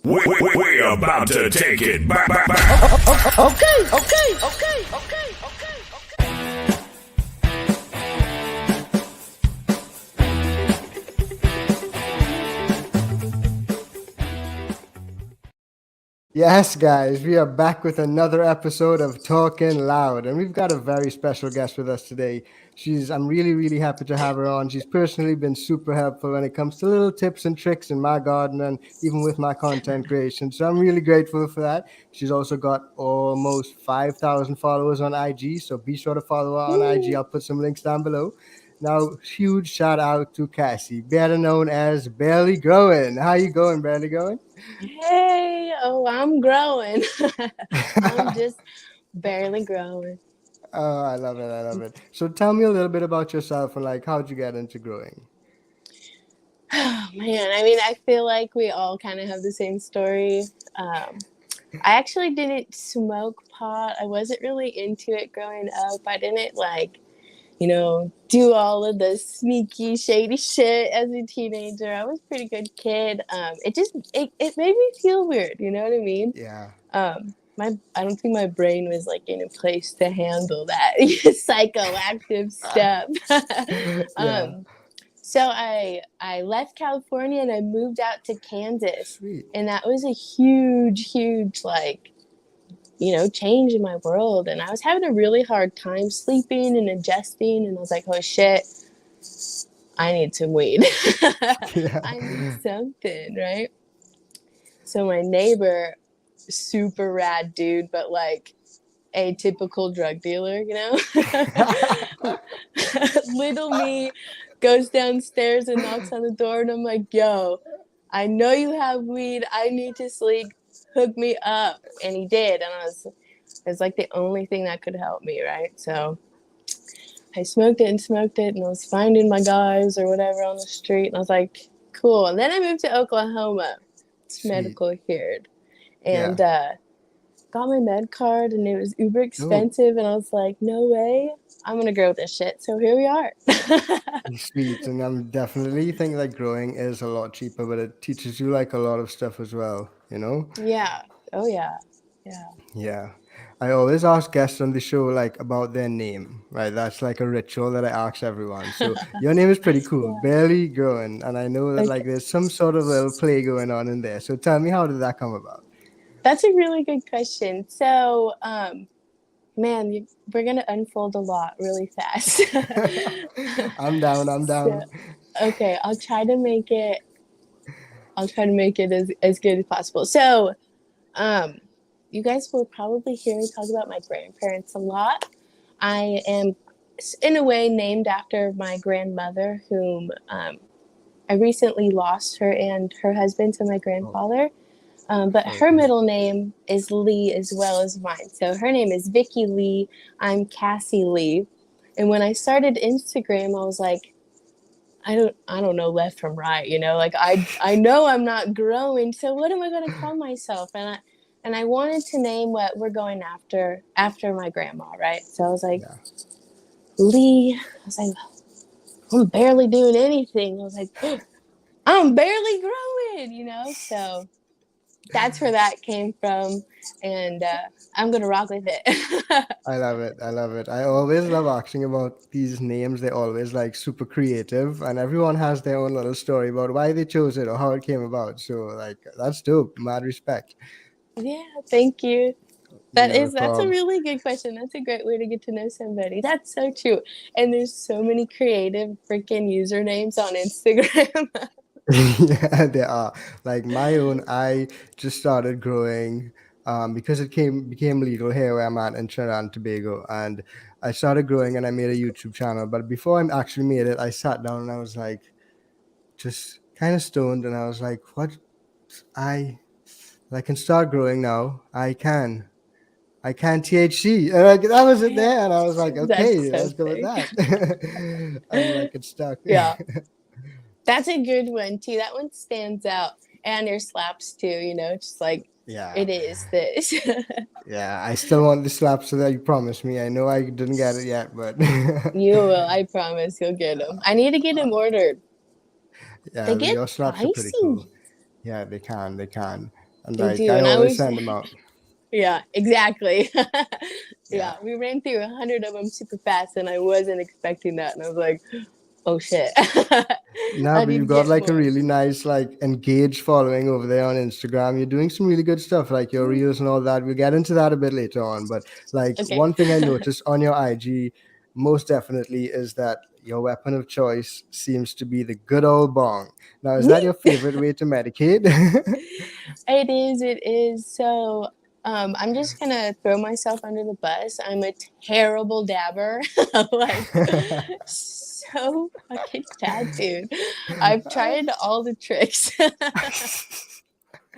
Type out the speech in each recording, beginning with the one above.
We're about to take it back. Okay. Yes, guys, we are back with another episode of Talking Loud, and we've got a very special guest with us today. I'm really, really happy to have her on. She's personally been super helpful when it comes to little tips and tricks in my garden and even with my content creation. So I'm really grateful for that. She's also got almost 5,000 followers on IG, so be sure to follow her on IG. I'll put some links down below. Now, huge shout out to Cassie, better known as Barely Growing. How you going, Barely Growing? Hey, I'm growing. I'm just barely growing. Oh, I love it. I love it. So tell me a little bit about yourself and like how'd you get into growing? Oh, man, I mean, I feel like we all kind of have the same story. I actually didn't smoke pot. I wasn't really into it growing up. I didn't do all of the sneaky, shady shit as a teenager. I was a pretty good kid. It made me feel weird. You know what I mean? Yeah. I don't think my brain was like in a place to handle that psychoactive stuff. Yeah. um, so I left California and I moved out to Kansas, Sweet. and that was a huge change in my world. And I was having a really hard time sleeping and adjusting, and I was like, oh shit, I need some weed. Yeah. I need something, right? So my neighbor, super rad dude, but like a typical drug dealer, little me goes downstairs and knocks on the door, and I'm like, yo, I know you have weed, I need to sleep, hook me up. And he did, and it was like the only thing that could help me, right? So I smoked it, and I was finding my guys or whatever on the street, and I was like, cool. And then I moved to Oklahoma. It's Sweet. medical cured. And Yeah. got my med card, and it was uber Dope. expensive, and I was like, no way, I'm gonna grow this shit. So here we are. Sweet. And I'm definitely think like growing is a lot cheaper, but it teaches you like a lot of stuff as well, you know? Yeah. Oh yeah. Yeah. I always ask guests on the show like about their name, right? That's like a ritual that I ask everyone. So your name is pretty cool, Yeah. Barely Growing, and I know that Okay. like there's some sort of little play going on in there. So tell me, how did that come about? That's a really good question. So man, we're gonna unfold a lot really fast. I'm down. I'm So down. okay, I'll try to make it as good as possible. So um you guys will probably hear me talk about my grandparents a lot. I am, in a way, named after my grandmother, whom I recently lost her and her husband to my Oh, grandfather. But sorry her to hear. middle name is Lee as well as mine. So her name is Vicky Lee. I'm Cassie Lee. And when I started Instagram, I was like, I don't know left from right, like I know I'm not growing, so what am I going to call myself? And I wanted to name what we're going after my grandma, right? So I was like, Yeah. Lee. I was like, I'm barely doing anything. I was like, I'm barely growing. So that's where that came from, and I'm gonna rock with it. I love it. I love it. I always love asking about these names. They're always like super creative, and everyone has their own little story about why they chose it or how it came about. So, like, that's dope. Mad respect. Yeah, thank you. Not a That's a problem. really good question. That's a great way to get to know somebody. That's so true. And there's so many creative freaking usernames on Instagram. Yeah, there are. Like my own, I just started growing because it became legal here where I'm at in Trinidad and Tobago, and I started growing and I made a YouTube channel. But before I actually made it, I sat down and I was like, just kind of stoned, and I was like, what? I I can start growing now. I can THC. And like, that was it Yeah, there, and I was like, that's okay, so let's go with sick. that. And like it stuck. Yeah, that's a good one too. That one stands out. And your slaps too, just like Yeah. it is this. Yeah, I still want the slap so that you promised me. I know I didn't get it yet, but You will, I promise you'll get them. I need to get them ordered. They yeah, get your slaps are pretty pricey. cool. Yeah, they can. And They like do. I And I always was, send them out. yeah, exactly. Yeah. Yeah, we ran through 100 of them super fast, and I wasn't expecting that. And I was like, oh shit. No, I but need you've to got get like a more. really nice, like engaged following over there on Instagram. You're doing some really good stuff, like your reels and all that. We'll get into that a bit later on. But like Okay. one thing I noticed on your IG most definitely is that your weapon of choice seems to be the good old bong. Now, is that your favorite way to medicate? It is. So I'm just gonna throw myself under the bus. I'm a terrible dabber. Like so fucking bad, dude. I've tried all the tricks and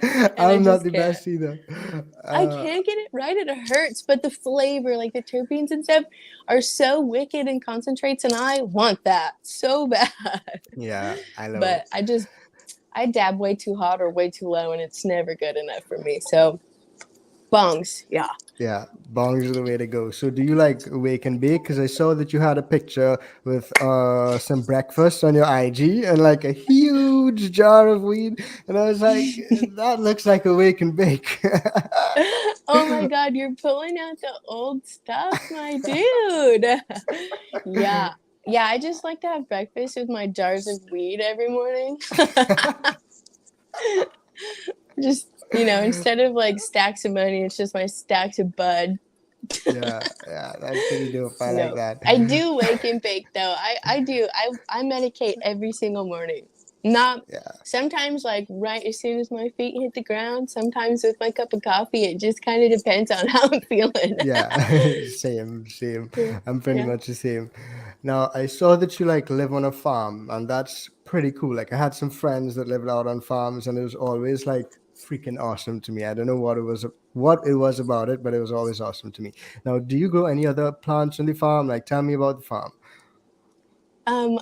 I I'm not just the can't. best either. I Uh, can't get it right. It hurts, but the flavor, like the terpenes and stuff, are so wicked and concentrates, and I want that so bad. yeah, I love it. But I dab way too hot or way too low, and it's never good enough for me. So bongs, yeah. Yeah, bongs are the way to go. So, do you like wake and bake? Because I saw that you had a picture with some breakfast on your IG and like a huge jar of weed, and I was like, that looks like a wake and bake. Oh my god, you're pulling out the old stuff, my dude. Yeah. Yeah, I just like to have breakfast with my jars of weed every morning. Just, instead of like stacks of money, it's just my stacks of bud. Yeah, yeah, that's pretty dope. I like No. that. I do wake and bake though. I do. I medicate every single morning. Not Yeah, sometimes like right as soon as my feet hit the ground, sometimes with my cup of coffee. It just kind of depends on how I'm feeling. yeah, same, same. Yeah. I'm pretty Yeah. much the same. Now, I saw that you like live on a farm, and that's pretty cool. Like, I had some friends that lived out on farms, and it was always like freaking awesome to me. I don't know what it was about it, but it was always awesome to me. Now, do you grow any other plants on the farm? Like, tell me about the farm. Um,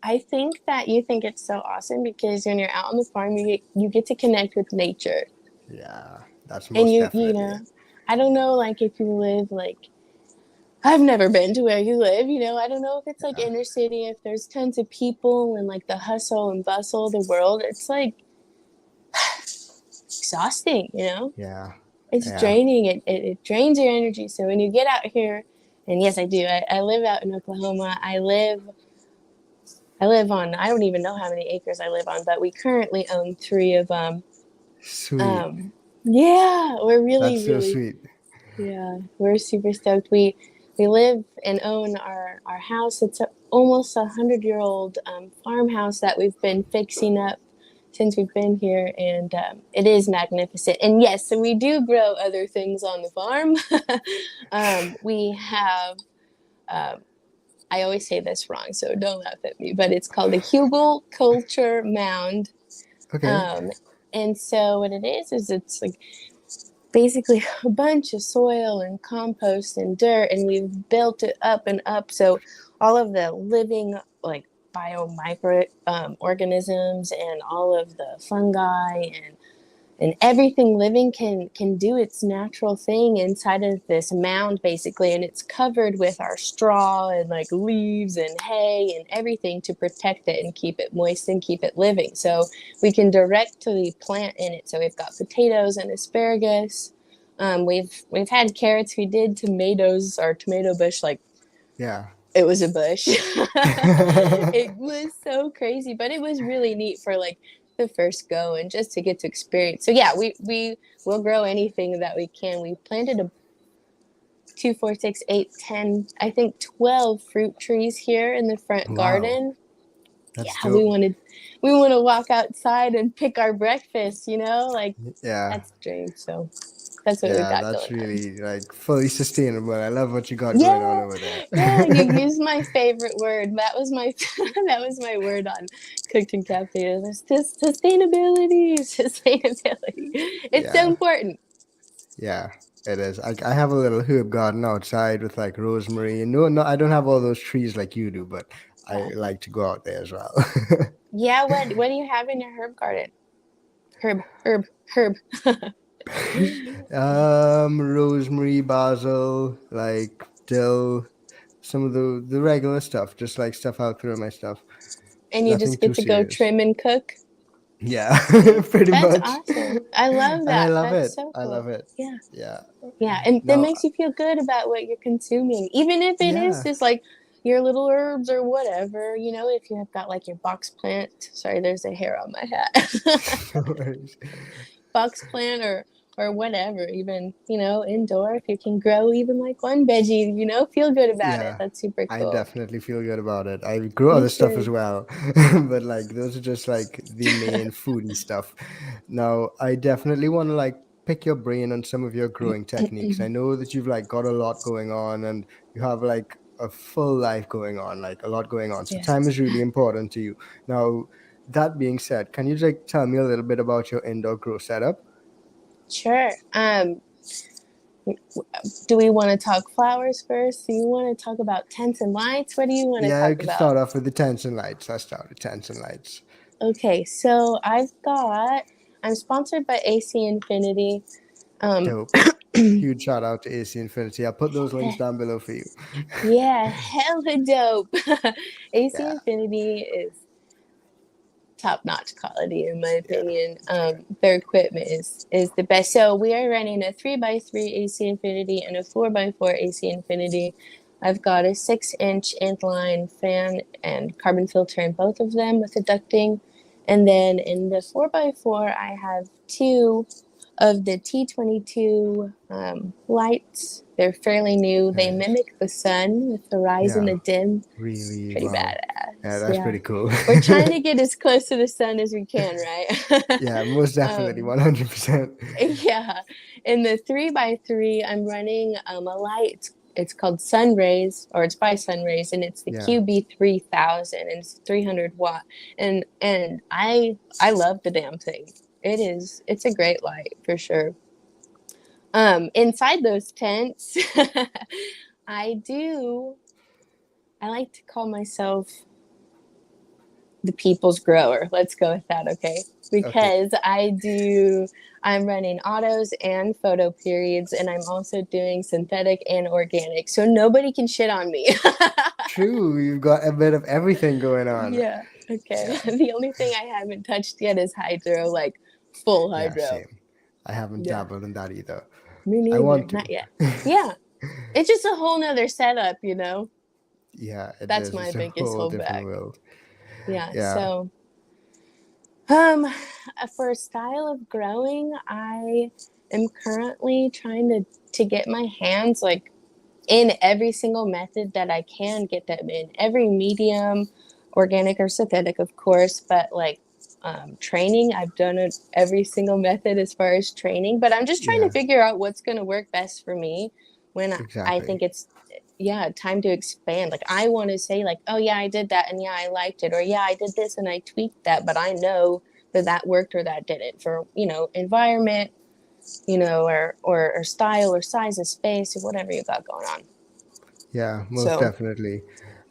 I think that you think it's so awesome because when you're out on the farm, you get to connect with nature, Yeah, that's and most you definitely know, it. I don't know like if you live like I've never been to where you live, I don't know if it's like Yeah, inner city, if there's tons of people and like the hustle and bustle of the world. It's like exhausting. yeah, It's yeah. draining. It drains your energy. So when you get out here, and yes, I do. I live out in Oklahoma. I live on, I don't even know how many acres I live on, but we currently own three of them. Sweet. Um, yeah, we're really, That's so really, sweet. yeah, we're super stoked. We live and own our house. It's almost 100-year-old farmhouse that we've been fixing up since we've been here, and it is magnificent. And yes, so we do grow other things on the farm. We have. Um, I always say this wrong, so don't laugh at me. But it's called a Hugel culture mound, Okay. um, and so what it is it's like basically a bunch of soil and compost and dirt, and we've built it up and up. So all of the living like biomicro organisms and all of the fungi and everything living can do its natural thing inside of this mound basically, and it's covered with our straw and like leaves and hay and everything to protect it and keep it moist and keep it living, so we can directly plant in it. So we've got potatoes and asparagus. We've had carrots. We did tomatoes. Our tomato bush, like, Yeah. it was a bush. It was so crazy, but it was really neat for like the first go and just to get to experience. So yeah, we will grow anything that we can. We planted a 2, 4, 6, 8, 10, I think 12 fruit trees here in the front Wow. garden. That's Yeah, we dope. wanted we want to walk outside and pick our breakfast, like Yeah. that's the dream. So that's what we've Yeah, got that's going on. really like fully sustainable. I love what you got going on Yeah, over there. yeah, you used my favorite word. That was my that was my word on Cooked and Caffeinated. It's just sustainability, sustainability. It's so Yeah, important. yeah, it is. I have a little herb garden outside with like rosemary. No, no, I don't have all those trees like you do, but I Yeah. like to go out there as well. Yeah, what do you have in your herb garden? Herb. Rosemary, basil, like dill, some of the regular stuff, just like stuff out through my stuff. And you Nothing just too get to go serious. trim and cook. Yeah, Yeah, pretty that's much. awesome. I love And I that. love That's it. so I love cool. it. Yeah. Yeah. Yeah, and that No, makes you feel good about what you're consuming, even if it is yeah. just like your little herbs or whatever. You know, if you have got like your box plant. Sorry, there's a hair on my hat. No worries. Box plant or whatever. Even indoor, if you can grow even like one veggie, feel good about it. Yeah, That's super I cool. definitely feel good about it. I grow You other stuff should. as well, but like those are just like the main foodie stuff. Now, I definitely want to like pick your brain on some of your growing techniques. I know that you've like got a lot going on and you have like a full life going on, like a lot going on. So Yeah, time is really important to you. Now, that being said, can you like tell me a little bit about your indoor grow setup? sure. Do we want to talk flowers first? Do you want to talk about tents and lights? What do you want to Yeah, you talk could about? start off with the tents and lights. Let's start with tents and lights. Okay, so I'm sponsored by AC Infinity. Um, Dope. Huge shout out to AC Infinity. I'll put those links down below for you. yeah, hella dope. AC Yeah, Infinity is top notch quality in my yeah, opinion. Their equipment is the best. So we are running a 3x3 AC Infinity and a 4x4 AC Infinity. I've got a 6-inch inline fan and carbon filter in both of them with the ducting. And then in the 4x4, I have two of the T22 lights. They're fairly new. They nice. mimic the sun with the rise and Yeah, the dim. really. Pretty Wow. Yeah, badass. that's Yeah. pretty cool. We're trying to get as close to the sun as we can, right? Yeah, most definitely. um, 100%. yeah. In the 3x3, I'm running a light. It's called Sun Rays, or it's by Sun Rays, and it's the Yeah, QB3000, and it's 300 watt. And I love the damn thing. It's a great light for sure. Inside those tents, I do. I like to call myself the people's grower. Let's go with that, okay? okay. Because I'm running autos and photo periods, and I'm also doing synthetic and organic. So nobody can shit on me. True, you've got a bit of everything going on. Yeah, okay. Yeah, The only thing I haven't touched yet is hydro, like full yeah, hydro. same. I haven't Yeah, dabbled in that either. me I neither. want to. Not yet. Yeah, it's just a whole nother setup. Yeah, it That's is. my It's a biggest whole different holdback. world. Yeah, Yeah, so Um, for a style of growing, I am currently trying to get my hands like in every single method that I can get them in. Every medium, organic or synthetic, of course, but like training, I've done it every single method as far as training, but I'm just trying to yeah, figure out what's going to work best for me when I exactly. think it's yeah, time to expand. Like I want to say like, "Oh yeah, I did that and yeah, I liked it," or "Yeah, I did this and I tweaked that," but I know that that worked or that didn't for, environment, or style or size of space or whatever you got going on. Yeah, most So, definitely.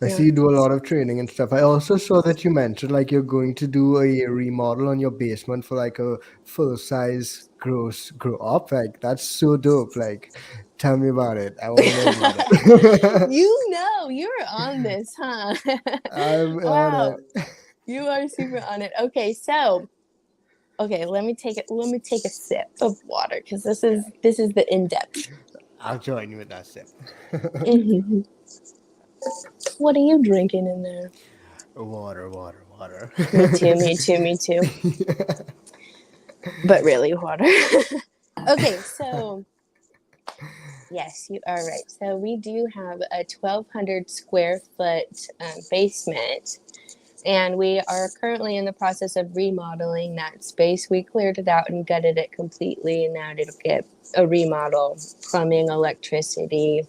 I yeah. see you do a lot of training and stuff. I also saw that you mentioned like you're going to do a remodel on your basement for like a full size grow up. Like that's so dope. Like tell me about it. I want to know about it. You're on this, huh? I'm on it. Wow. You are super on it. Okay, so let me take a sip of water because this Yeah, is this is the in-depth. I'll join you with that sip. Mhm. What are you drinking in there? Water, water, water. Me too, me too, me too. But really water. Okay, so yes, you are right. So we do have a 1,200 square foot basement, and we are currently in the process of remodeling that space. We cleared it out and gutted it completely, and now it'll get a remodel: plumbing, electricity,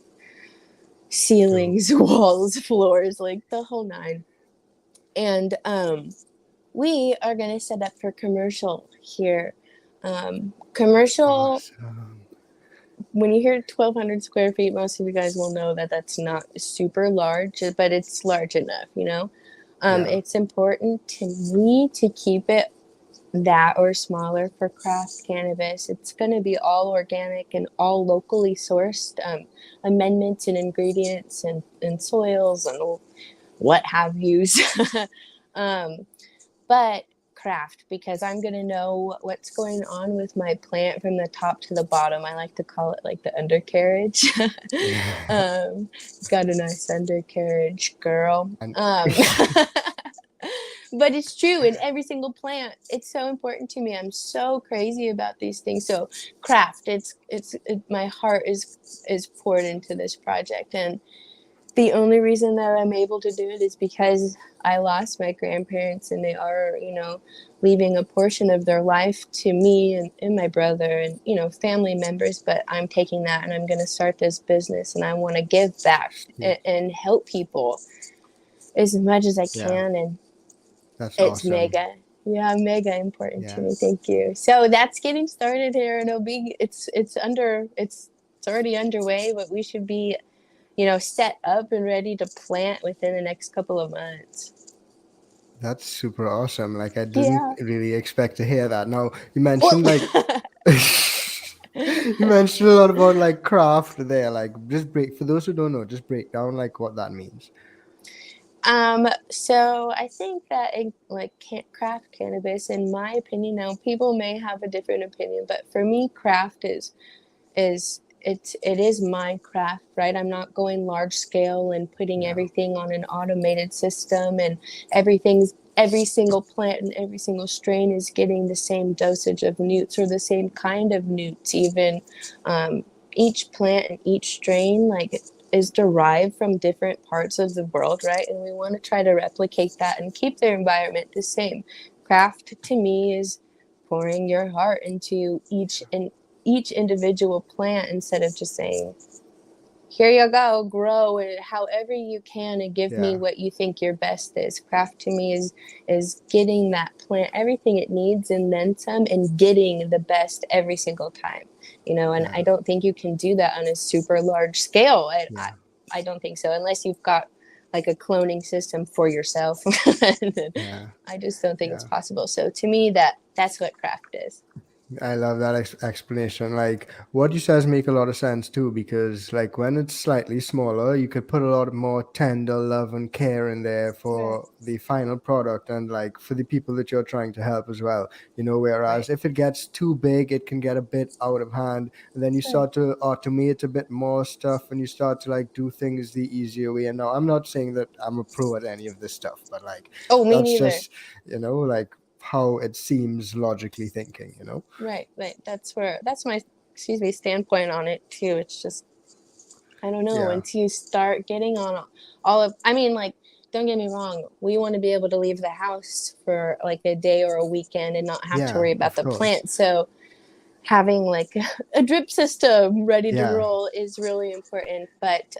Dope. ceilings, walls, floors, like the whole nine. And we are going to set up for commercial here. Commercial, Awesome. when you hear 1,200 square feet, most of you guys will know that that's not super large, but it's large enough. Yeah. It's important to me to keep it that or smaller for craft cannabis. It's going to be all organic and all locally sourced amendments and ingredients and soils and what have yous. um, but craft because I'm going to know what's going on with my plant from the top to the bottom. I like to call it like the undercarriage. It's got a nice undercarriage, girl. And But it's true in every single plant. It's so important to me. I'm so crazy about these things. So craft, my heart is poured into this project, and the only reason that I'm able to do it is because I lost my grandparents, and they are, leaving a portion of their life to me and my brother and, family members. But I'm taking that and I'm going to start this business, and I want to give back and help people as much as I yeah, can. And that's it's awesome. mega important to Yeah. me. Thank you. So that's getting started here, and it's already underway, but we should be set up and ready to plant within the next couple of months. That's super awesome. Like I didn't Yeah. really expect to hear that. Now you Well, mentioned like you mentioned a lot about like craft there. Like just break for those who don't know, just break down like what that means. so I think that craft cannabis, in my opinion, now people may have a different opinion, but for me, craft it is my craft, right? I'm not going large scale and putting Yeah. everything on an automated system, and every single plant and every single strain is getting the same dosage of newts or the same kind of newts. Even each plant and each strain is derived from different parts of the world, right? And we want to try to replicate that and keep their environment the same. Craft to me is pouring your heart into each individual plant instead of just saying, here you go, grow it however you can and give me Yeah. what you think your best is. Craft to me is getting that plant everything it needs and then some, and getting the best every single time. And Yeah. I don't think you can do that on a super large scale. Yeah. I don't think so, unless you've got like a cloning system for yourself. Yeah. I just don't think it's Yeah. possible. So to me, that's what craft is. I love that explanation. Like what you says make a lot of sense too, because like when it's slightly smaller, you could put a lot more tender love and care in there Right. for the final product and like for the people that you're trying to help as well. Right. Whereas if it gets too big, it can get a bit out of hand, and then you Right. start to automate a bit more stuff and you start to like do things the easier way. And now I'm not saying that I'm a pro at any of this stuff, but like Oh, me that's neither. just, like how it seems logically thinking. Right, right. That's my, excuse me, standpoint on it too. It's just, I don't know, Yeah. once you start getting on I mean, like, don't get me wrong, we want to be able to leave the house for like a day or a weekend and not have to Yeah, worry about of the course. plant. So having like a drip system ready to Yeah, roll is really important. But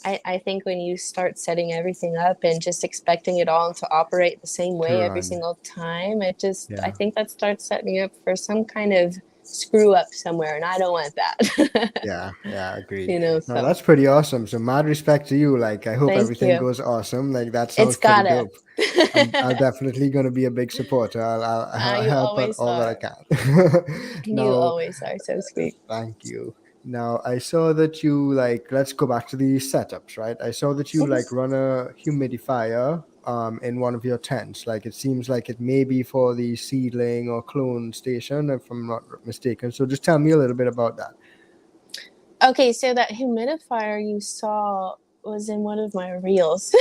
I think when you start setting everything up and just expecting it all to operate the same to way every run. single time, I Yeah, think that starts setting you up for some kind of screw up somewhere, and I don't want that. yeah, agreed. No, So that's pretty awesome. So mad respect to you. Like, I hope thank everything you. goes awesome. Like, that It's sounds pretty gotta. dope. I'll definitely gonna be a big supporter. I'll You help out always all that I are. can. You Now, always are so sweet. thank you. Now, I saw that you like, let's go back to the setups, right? I saw that you like run a humidifier in one of your tents. Like it seems like it may be for the seedling or clone station, if I'm not mistaken. So just tell me a little bit about that. Okay, so that humidifier you saw was in one of my reels.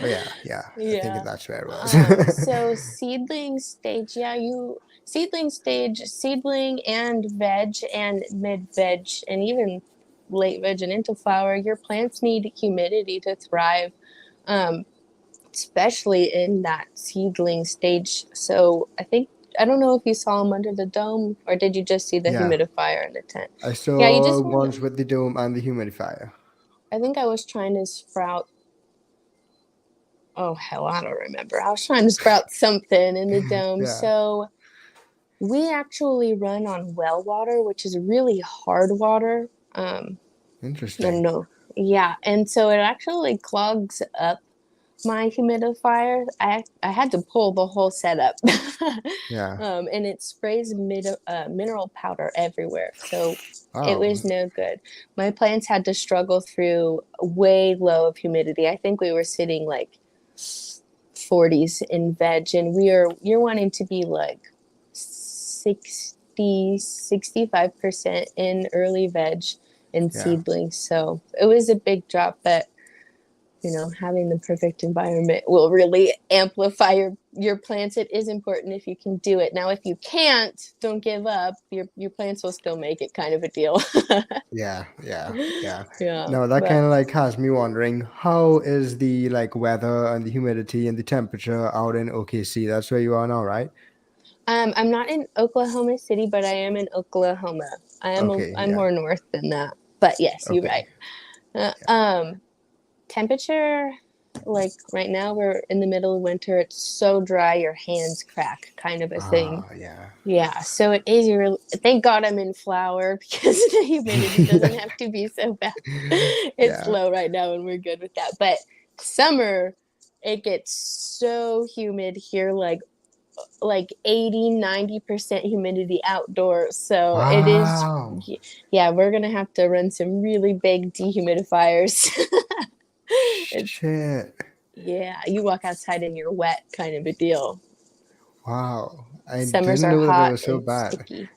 Oh yeah, yeah. I think Yeah. that's where it was. So seedling stage, yeah, seedling stage, seedling and veg and mid veg and even late veg and into flower, your plants need humidity to thrive, um, especially in that seedling stage. So I don't know if you saw them under the dome, or did you just see the Yeah, humidifier in the tent? I Yeah, you saw just want ones to. with the dome and the humidifier. I think I was trying to sprout. Oh hell, I don't remember. I was trying to sprout something in the dome. Yeah, So we actually run on well water, which is really hard water. I don't interesting. know. Yeah, and so it actually clogs up my humidifier. I had to pull the whole setup, Yeah. and it sprays mineral powder everywhere. So it Oh, was no good. My plants had to struggle through way low of humidity. I think we were sitting like 40s in veg, and you're wanting to be like 65% in early veg and Yeah. seedlings. So it was a big drop, but having the perfect environment will really amplify your plants. It is important if you can do it. Now, if you can't, don't give up. Your plants will still make it, kind of a deal. Yeah, yeah, yeah. Yeah, No, that but kind of like has me wondering, how is the like weather and the humidity and the temperature out in OKC? That's where you are now, right? I'm not in Oklahoma City, but I am in Oklahoma. Okay, I'm yeah. more north than that. But yes, you're Okay. right. Temperature, like right now we're in the middle of winter. It's so dry your hands crack, kind of a thing. Ah, yeah. Yeah, so it is. Thank God I'm in flower because the humidity doesn't have to be so bad. It's Yeah. low right now, and we're good with that. But summer, it gets so humid here, like 80-90% humidity outdoors. So it is. Wow. Yeah, we're gonna have to run some really big dehumidifiers. It's Shit. Yeah, you walk outside and you're wet, kind of a deal. Wow. I Summers didn't are know that it hot was so and bad. sticky.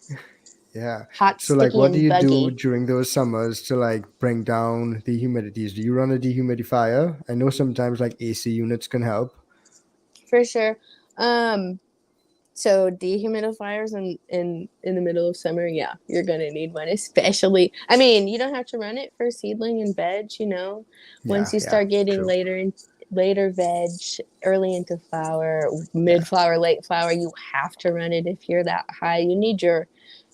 Yeah. Hot, So like sticky, what do and you do buggy. during those summers to like bring down the humidities? Do you run a dehumidifier? I know sometimes like AC units can help. For sure. Um, so dehumidifiers in the middle of summer, yeah, you're gonna need one. Especially, I mean, you don't have to run it for seedling and veg. Once Yeah, you yeah. start getting True. later veg, early into flower, mid Yeah. flower, late flower, you have to run it if you're that high. You need your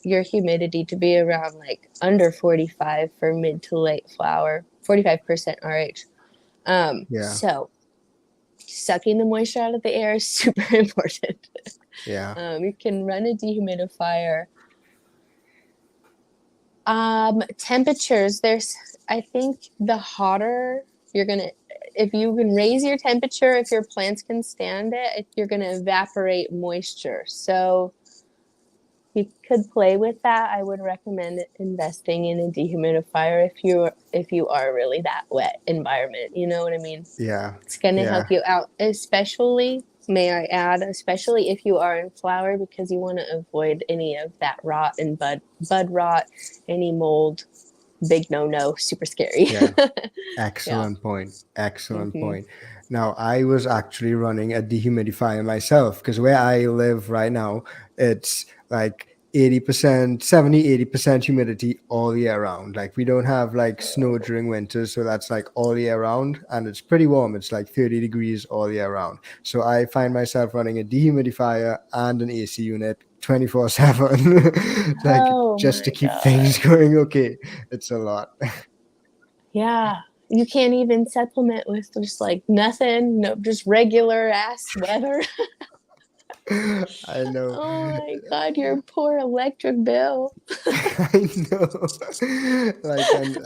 humidity to be around like under 45 for mid to late flower, 45% RH. Yeah. So sucking the moisture out of the air is super important. Yeah. You can run a dehumidifier. Temperatures, I think the hotter if you can raise your temperature, if your plants can stand it, you're gonna evaporate moisture. So you could play with that. I would recommend investing in a dehumidifier if you are really that wet environment. You know what I mean? Yeah. It's going to help Yeah. you out, especially, may I add, especially if you are in flower, because you want to avoid any of that rot and bud rot, any mold. Big no, super scary. Yeah. Yeah. Excellent point. Excellent Hmm. point. Now, I was actually running a dehumidifier myself because where I live right now, it's like 80%, 70, 80% humidity all year round. Like we don't have like snow during winter, so that's like all year round and it's pretty warm. It's like 30 degrees all year round. So I find myself running a dehumidifier and an AC unit 24/7, like Oh just to my keep things God. going okay. It's a lot. Yeah. You can't even supplement with just like nothing, no, just regular ass weather. I know. Oh my God, your poor electric bill. I know. Like, and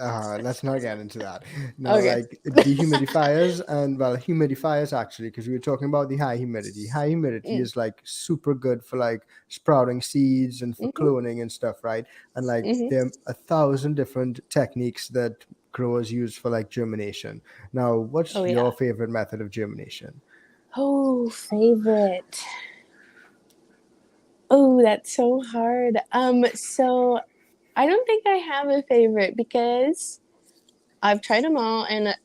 let's not get into that. No, Okay. like dehumidifiers and well, humidifiers actually, because we were talking about the high humidity. High humidity Mm, is like super good for like sprouting seeds and for hmm cloning and stuff, right? And like hmm there are 1,000 different techniques that growers use for like germination. Now, Oh what's yeah. your favorite method of germination? Oh, favorite. Oh, that's so hard. So I don't think I have a favorite because I've tried them all, and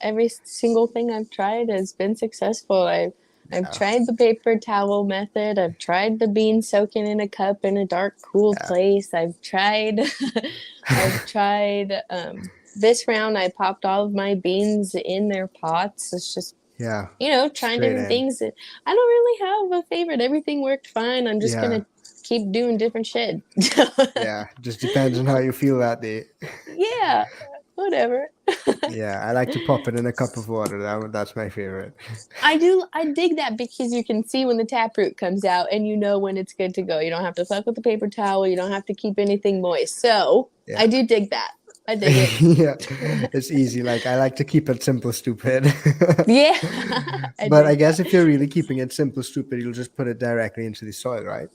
every single thing I've tried has been successful. I've Yeah, tried the paper towel method. I've tried the beans soaking in a cup in a dark, cool yeah, place. I've tried, I've tried. This round, I popped all of my beans in their pots. It's just yeah. trying Straight different in. things. I don't really have a favorite. Everything worked fine. I'm just Yeah. gonna keep doing different shit. Yeah, just depends on how you feel that day. Yeah, whatever. Yeah, I like to pop it in a cup of water. That's my favorite. I do. I dig that because you can see when the taproot comes out, and you know when it's good to go. You don't have to fuck with the paper towel. You don't have to keep anything moist. So Yeah. I do dig that. I dig it. Yeah, it's easy. Like I like to keep it simple, stupid. Yeah, I But I dig guess that. if you're really keeping it simple, stupid, you'll just put it directly into the soil, right?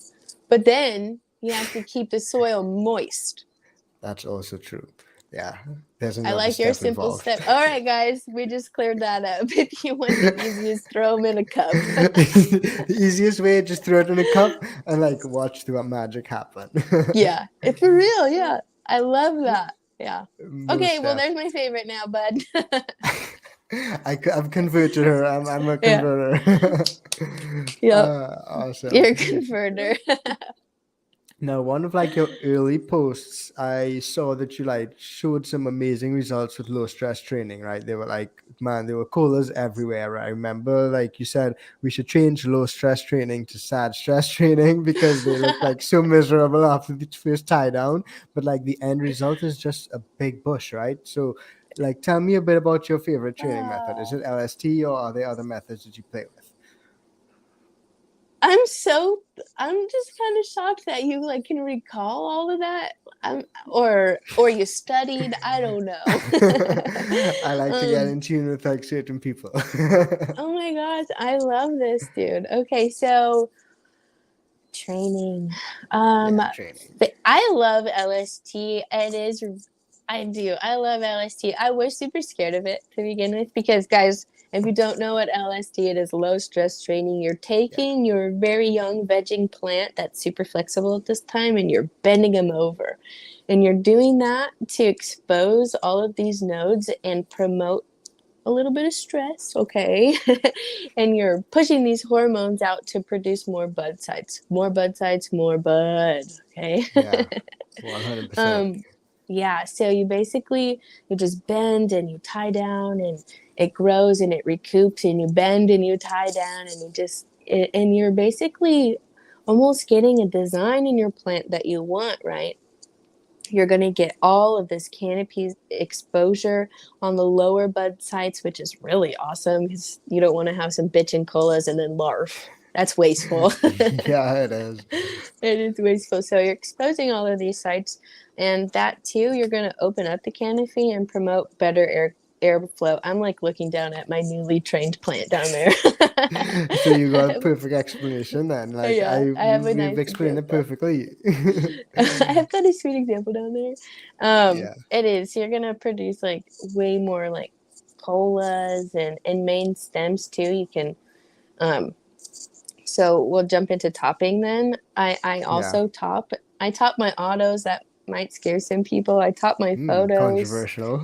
But then you have to keep the soil moist. That's also true. Yeah, there's I another like your step simple involved. step. All right, guys, we just cleared that up. If you want the easiest, throw them in a cup. The easiest way, just throw it in a cup and like watch the magic happen. Yeah, it's for real. Yeah, I love that. Yeah. Okay, Most well, def. there's my favorite now, bud. I've converted her. I'm a Yeah. converter. Yep. Awesome. You're a converter. Now, one of like your early posts, I saw that you like showed some amazing results with low stress training, right? They were like, man, there were coolers everywhere. I remember like you said we should change low stress training to sad stress training because they look like so miserable after the first tie down. But like the end result is just a big bush, right? So like tell me a bit about your favorite training method. Is it LST or are there other methods that you play with? I'm just kind of shocked that you like can recall all of that. Or you studied. I don't know. I like to get um, in tune with like certain people. oh my gosh, I love this, dude. Okay, so training. Um, Yeah, training. but I love LST. It is, I do. I love LST. I was super scared of it to begin with because, guys, if you don't know what LST, it is low stress training. You're Yeah, taking your very young vegging plant that's super flexible at this time and you're bending them over. And you're doing that to expose all of these nodes and promote a little bit of stress, okay? And you're pushing these hormones out to produce more bud sites, more bud sites, more bud, okay? yeah, 100%. um, yeah, so you just bend and you tie down and it grows and it recoups and you bend and you tie down and and you're basically almost getting a design in your plant that you want, right? You're going to get all of this canopy exposure on the lower bud sites, which is really awesome because you don't want to have some bitchin' colas and then larf. That's wasteful. Yeah, it is. It is wasteful. So you're exposing all of these sites, and that too, you're going to open up the canopy and promote better airflow. I'm like looking down at my newly trained plant down there. So you got a perfect explanation then. Like Yeah, I have a you've nice explained it example. perfectly. I've got a sweet example down there. Yeah, It is. You're gonna produce like way more like colas and main stems too. You can so we'll jump into topping then. I yeah. also top. I top my autos. That might scare some people. I top my photos. Controversial.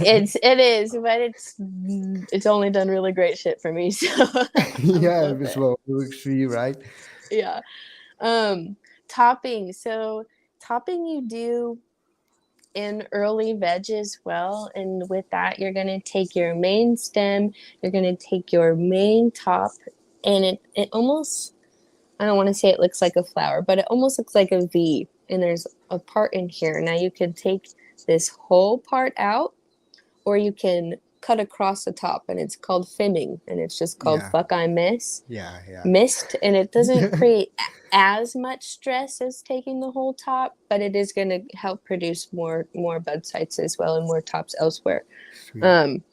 It is, but it's only done really great shit for me. So I Yeah, love it's it. what works for you, right? Yeah. Um, topping. So topping you do in early veg as well. And with that, you're going to take your main stem, you're going to take your main top, and it almost, I don't want to say it looks like a flower, but it almost looks like a V. And there's a part in here. Now you can take this whole part out, or you can cut across the top, and it's called fimming, and it's just called Yeah, fuck I miss yeah, yeah. mist, and it doesn't create as much stress as taking the whole top, but it is going to help produce more bud sites as well and more tops elsewhere. Sweet. um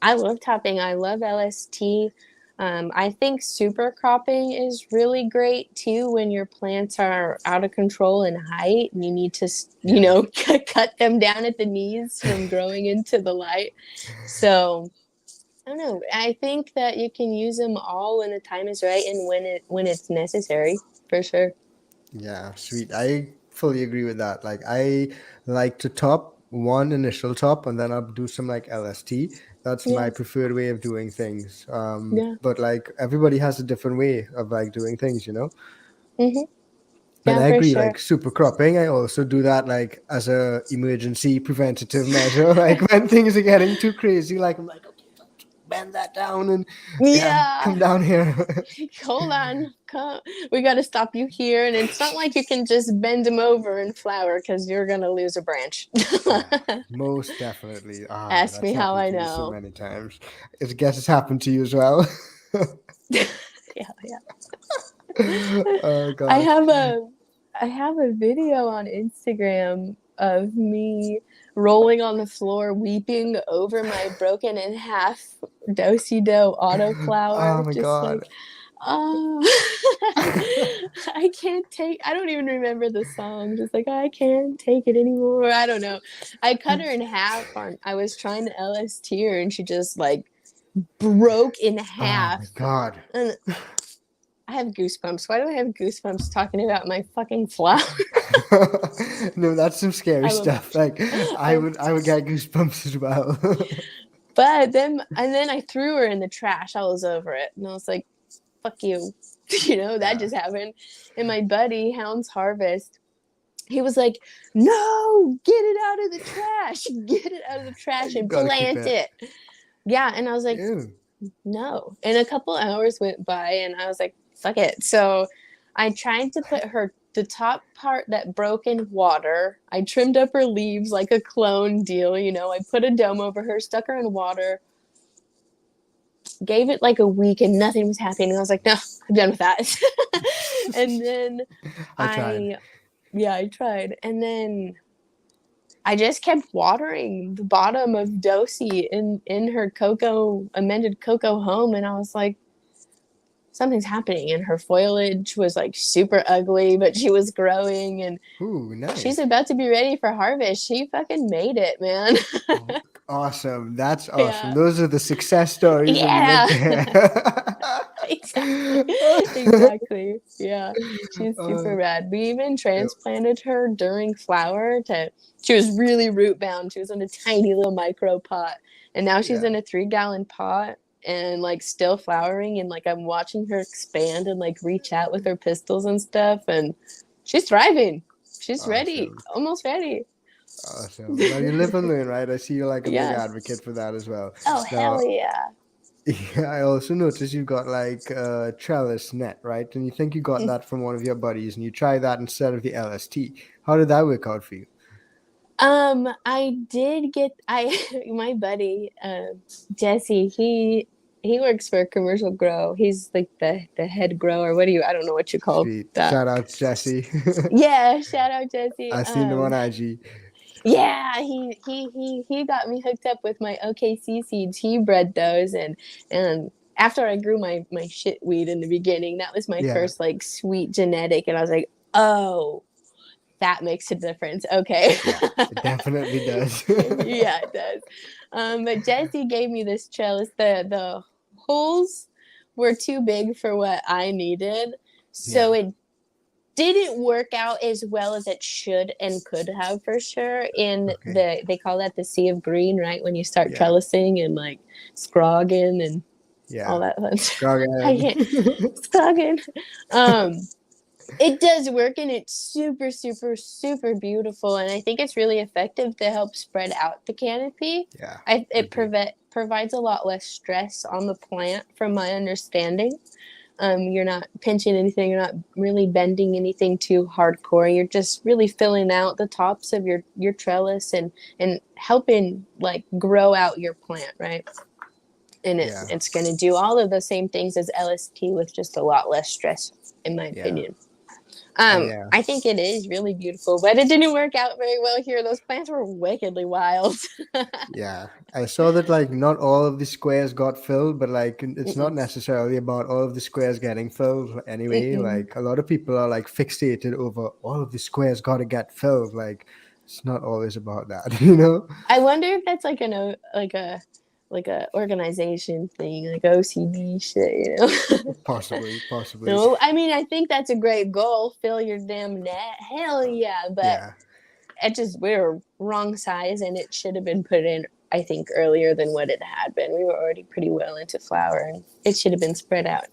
I love topping. I love LST. I think super cropping is really great too when your plants are out of control in height and you need to, Yeah. cut them down at the knees from growing into the light. So I don't know. I think that you can use them all when the time is right and when it's necessary, for sure. Yeah, sweet. I fully agree with that. Like I like to top one initial top and then I'll do some like LST. That's my Yeah, preferred way of doing things. yeah, But like everybody has a different way of like doing things, you know? hmm And yeah, I for agree, sure. like super cropping, I also do that like as a emergency preventative measure. Like when things are getting too crazy, like I'm like, okay, bend that down and yeah, Yeah, come down here. hold on, come. We got to stop you here, and it's not like you can just bend them over and flower because you're gonna lose a branch. Yeah, most definitely. Ah, Ask that's me how happened I to me so know. many times. I guess it's happened to you as well. Yeah, yeah. Oh I gosh. have a I have a video on Instagram of me rolling on the floor weeping over my broken in half do-si-do Oh autoflower, my just like, god. Oh, I can't take. I don't even remember the song. Just like I can't take it anymore. I don't know. I cut her in half. I was trying to LST her, and she just like broke in Oh half. my god. And I have goosebumps. Why do I have goosebumps talking about my fucking flower? No, that's some scary I will- stuff. Like I would get goosebumps as well. But then I threw her in the trash. I was over it, and I was like, "Fuck you," that just happened. And my buddy Hounds Harvest, he was like, "No, get it out of the trash! Get it out of the trash You and gotta keep plant it." Yeah, and I was like, Ew. "No." And a couple hours went by, and I was like, "Fuck it." So I tried to put the top part that broke in water. I trimmed up her leaves like a clone deal. I put a dome over her, stuck her in water, gave it like a week, and nothing was happening. I was like, no, I'm done with that. And then I tried. And then I just kept watering the bottom of Dosey in her amended cocoa home, and I was like, something's happening. And her foliage was like super ugly, but she was growing, and Ooh, nice. she's about to be ready for harvest. She fucking made it, man. Oh, awesome. That's awesome. Yeah. Those are the success stories. Yeah. And Exactly. Yeah. She's super uh, rad. We even transplanted her during flower she was really root bound. She was in a tiny little micro pot. And now she's in a 3-gallon pot and like still flowering, and like I'm watching her expand and like reach out with her pistils and stuff, and she's thriving. She's ready. Almost ready. Awesome. Well, you live and learn, right? I see you're like a big Yeah. advocate for that as well. Oh, Now, hell yeah. yeah, I also noticed you've got like a trellis net, right? And you think you got that from one of your buddies, and you try that instead of the LST. How did that work out for you? I did get my buddy, Jesse, he works for a commercial grow. He's like the head grower. I don't know what you call Sweet. that. Shout out Jesse. Yeah, shout out Jesse. I seen him on IG. Yeah, he got me hooked up with my OKC seeds. He bred those, and after I grew my shit weed in the beginning, that was my first like sweet genetic, and I was like, oh, that makes a difference. Okay. Yeah, it definitely does. Yeah, it does. But Jesse gave me this trellis. The holes were too big for what I needed, so it didn't work out as well as it should and could have for sure. They call that the sea of green, right? When you start trellising and like scrogging and all that fun stuff. Scrogging. It does work, and it's super, super, super beautiful. And I think it's really effective to help spread out the canopy. Yeah. It provides a lot less stress on the plant, from my understanding. You're not pinching anything. You're not really bending anything too hardcore. You're just really filling out the tops of your trellis and helping like grow out your plant, right? And it's going to do all of the same things as LST with just a lot less stress, in my opinion. I think it is really beautiful, but it didn't work out very well here. Those plants were wickedly wild. Yeah, I saw that like not all of the squares got filled, but like it's not necessarily about all of the squares getting filled anyway. Like a lot of people are like fixated over all of the squares got to get filled. Like it's not always about that, you know? I wonder if that's like a organization thing, like OCD shit, you know? Possibly. No, I mean, I think that's a great goal. Fill your damn net. Hell yeah. But we were wrong size, and it should have been put in, I think, earlier than what it had been. We were already pretty well into flower, and it should have been spread out.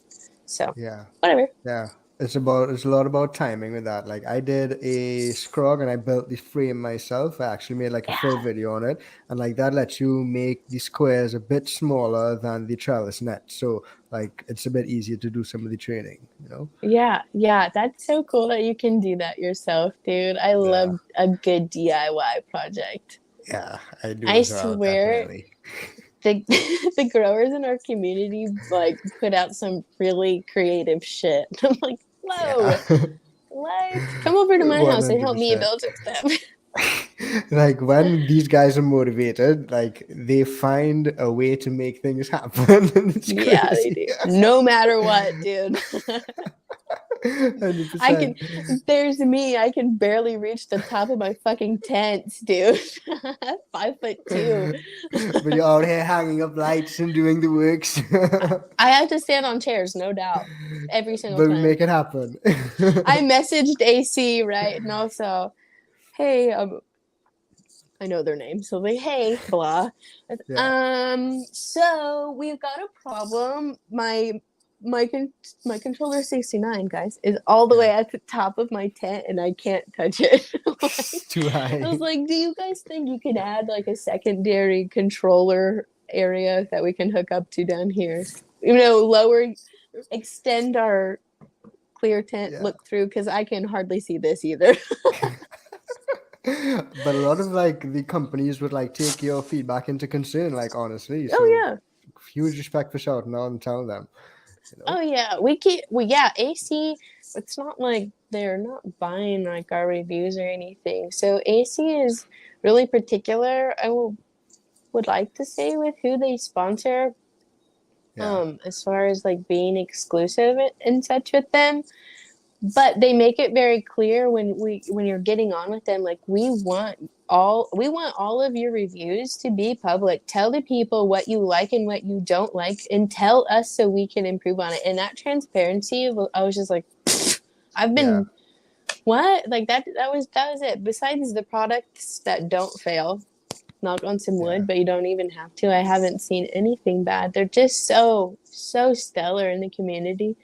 So whatever. Yeah. It's a lot about timing with that. Like I did a scrog and I built the frame myself. I actually made like a full video on it, and like that lets you make the squares a bit smaller than the trellis net. So like it's a bit easier to do some of the training, you know? Yeah, that's so cool that you can do that yourself, dude. I love a good DIY project. Yeah, I do. I swear. The growers in our community like put out some really creative shit. I'm like, whoa, what? Come over to my house and help me build some stuff. Like when these guys are motivated, like they find a way to make things happen. It's Yeah, they crazy. do. No matter what, dude. I can, 100%. there's me. I can barely reach the top of my fucking tent, dude. 5'2". But you're out here hanging up lights and doing the works. I have to stand on chairs, no doubt, every single But we time. make it happen. I messaged AC, right? And also, hey, I know their name. So like, hey, blah. Yeah. So we've got a problem. My controller 69, guys, is all the Yeah. way at the top of my tent and I can't touch it. It's too I was high. like, do you guys think you can add like a secondary controller area that we can hook up to down here? You know, extend our clear tent Yeah. look through, because I can hardly see this either. But a lot of like the companies would like take your feedback into concern, like honestly. Oh So yeah. huge respect for shouting out and telling them. Oh yeah, yeah, AC. It's not like they're not buying like our reviews or anything. So AC is really particular. Would like to say with who they sponsor. Yeah. As far as like being exclusive and such with them, but they make it very clear when you're getting on with them, like we want all of your reviews to be public. Tell the people what you like and what you don't like, and tell us so we can improve on it. And that transparency, I was just like, I've Yeah. been what, like that was it. Besides the products that don't fail, knock on some Yeah. wood, but you don't even have to. I haven't seen anything bad. They're just so stellar in the community.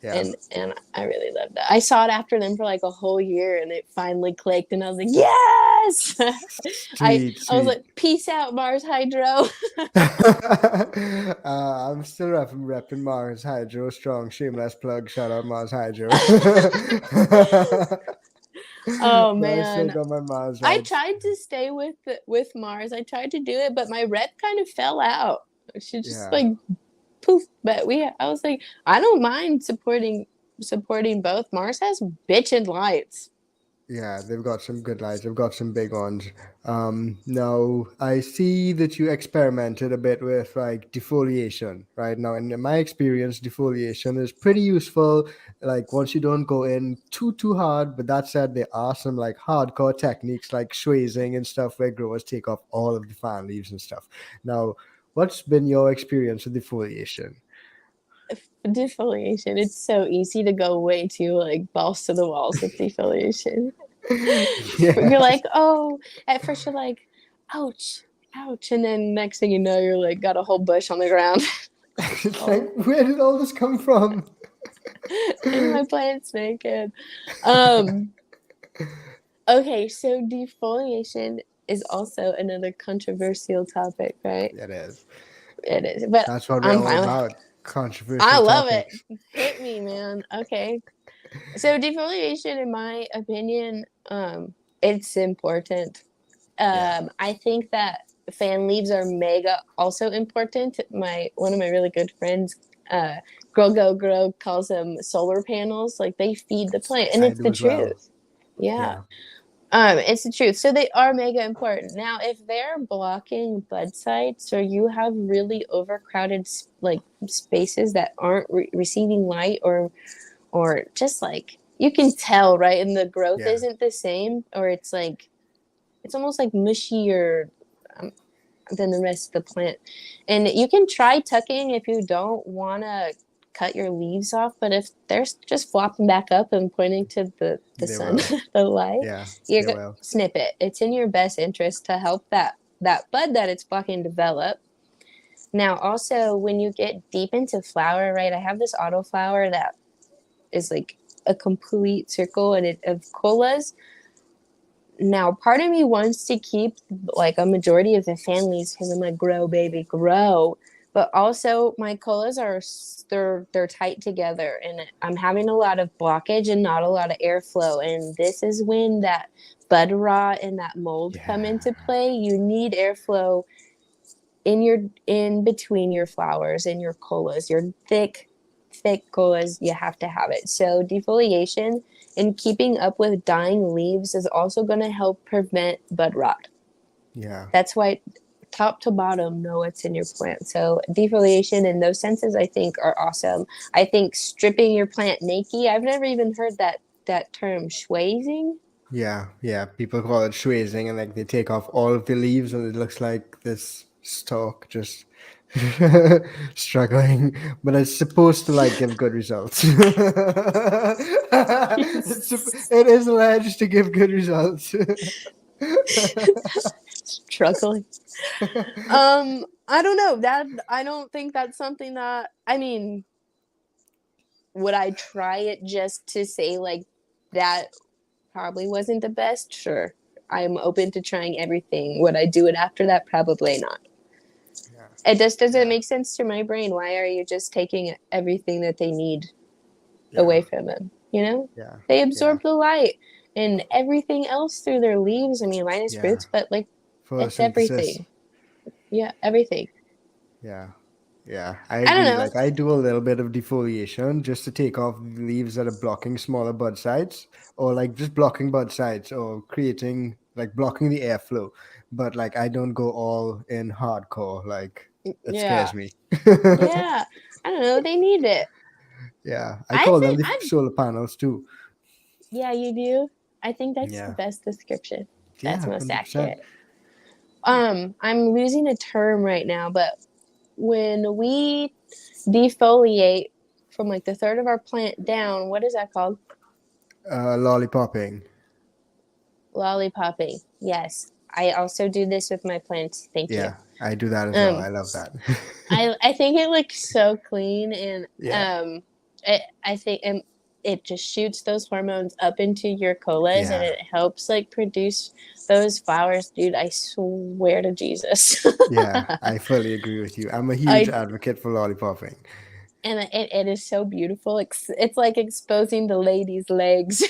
Yeah. And I really loved that. I saw it after them for like a whole year, and it finally clicked, and I was like, yes. Sweet, I was sweet. like, peace out, Mars Hydro. I'm still repping Mars Hydro strong. Shameless plug. Shout out Mars Hydro. Oh But I still man, got my Mars I vibes. tried to stay with Mars. I tried to do it, but my rep kind of fell out. She just Yeah. like poof. But I was like, I don't mind supporting both. Mars has bitchin' lights. Yeah, they've got some good lights. They've got some big ones. Now I see that you experimented a bit with like defoliation, right? Now, in my experience, defoliation is pretty useful. Like once you don't go in too hard, but that said, there are some like hardcore techniques like swazing and stuff where growers take off all of the fan leaves and stuff. Now, what's been your experience with defoliation? Defoliation. It's so easy to go way too like balls to the walls with defoliation. You're Yeah. like, oh, at first you're like, ouch, ouch, and then next thing you know, you're like got a whole bush on the ground. It's like, Oh, where did all this come from? and my plant's naked. Um, okay, so defoliation is also another controversial topic, right? It is. It is, but That's what we're I'm all fine with it. about. I Controversial love it. topics. Hit me, man. Okay. So defoliation, in my opinion, it's important. Yeah. I think that fan leaves are mega also important. One of my really good friends, uh, Grow calls them solar panels. Like they feed the plant, and I it's do the as well. truth. Yeah. Yeah. It's the truth. So they are mega important. Now, if they're blocking bud sites or you have really overcrowded like spaces that aren't receiving light, or just like you can tell, right, and the growth Yeah. isn't the same, or it's like it's almost like mushier than the rest of the plant. And you can try tucking if you don't want to cut your leaves off, but if they're just flopping back up and pointing to the They sun, will. the light, Yeah. you're They gonna will. snip it. It's in your best interest to help that bud that it's blocking develop. Now, also when you get deep into flower, right? I have this auto flower that is like a complete circle and of colas. Now, part of me wants to keep like a majority of the fan leaves because I'm like, grow, baby, grow. But also, my colas they're tight together, and I'm having a lot of blockage and not a lot of airflow. And this is when that bud rot and that mold come Yeah. into play. You need airflow in between your flowers and your colas, your thick thick colas, you have to have it. So defoliation and keeping up with dying leaves is also going to help prevent bud rot. Yeah. That's why top to bottom know what's in your plant. So defoliation in those senses, I think, are awesome. I think stripping your plant naked, I've never even heard that term, schwazing. Yeah. People call it schwazing, and like they take off all of the leaves, and it looks like this stalk just struggling. But it's supposed to like give good results. It is alleged to give good results. Struggling. I don't know. I don't think that's something that, I mean, would I try it just to say like that probably wasn't the best? Sure. I'm open to trying everything. Would I do it after that? Probably not. Yeah. It just doesn't Yeah. make sense to my brain. Why are you just taking everything that they need Yeah. away from them? You know? Yeah. They absorb the light and everything else through their leaves. I mean, minus Yeah. roots, but like it's Photosynthesis. everything. Yeah, everything. Yeah. Yeah, I I don't agree. know. Like I do a little bit of defoliation just to take off the leaves that are blocking smaller bud sites, or like just blocking bud sites, or creating like blocking the airflow. But like I don't go all in hardcore. Like it Yeah. scares me. Yeah. I don't know. They need it. Yeah, I I call them think the I solar panels too. Yeah, you do. I think that's the Yeah, best description. That's yeah, most 100%. accurate. I'm losing a term right now, but when we defoliate from like the third of our plant down, what is that called? Lollipopping. Lollipopping. Yes. I also do this with my plants. Thank you. Yeah, I do that as well. Um, I love that. I think it looks so clean, and Yeah, I think it just shoots those hormones up into your colas, and yeah, it helps like produce those flowers, dude. I swear to Jesus. yeah. I fully agree with you. I'm a huge I advocate for lollipopping. and it is so beautiful. It's like exposing the lady's legs.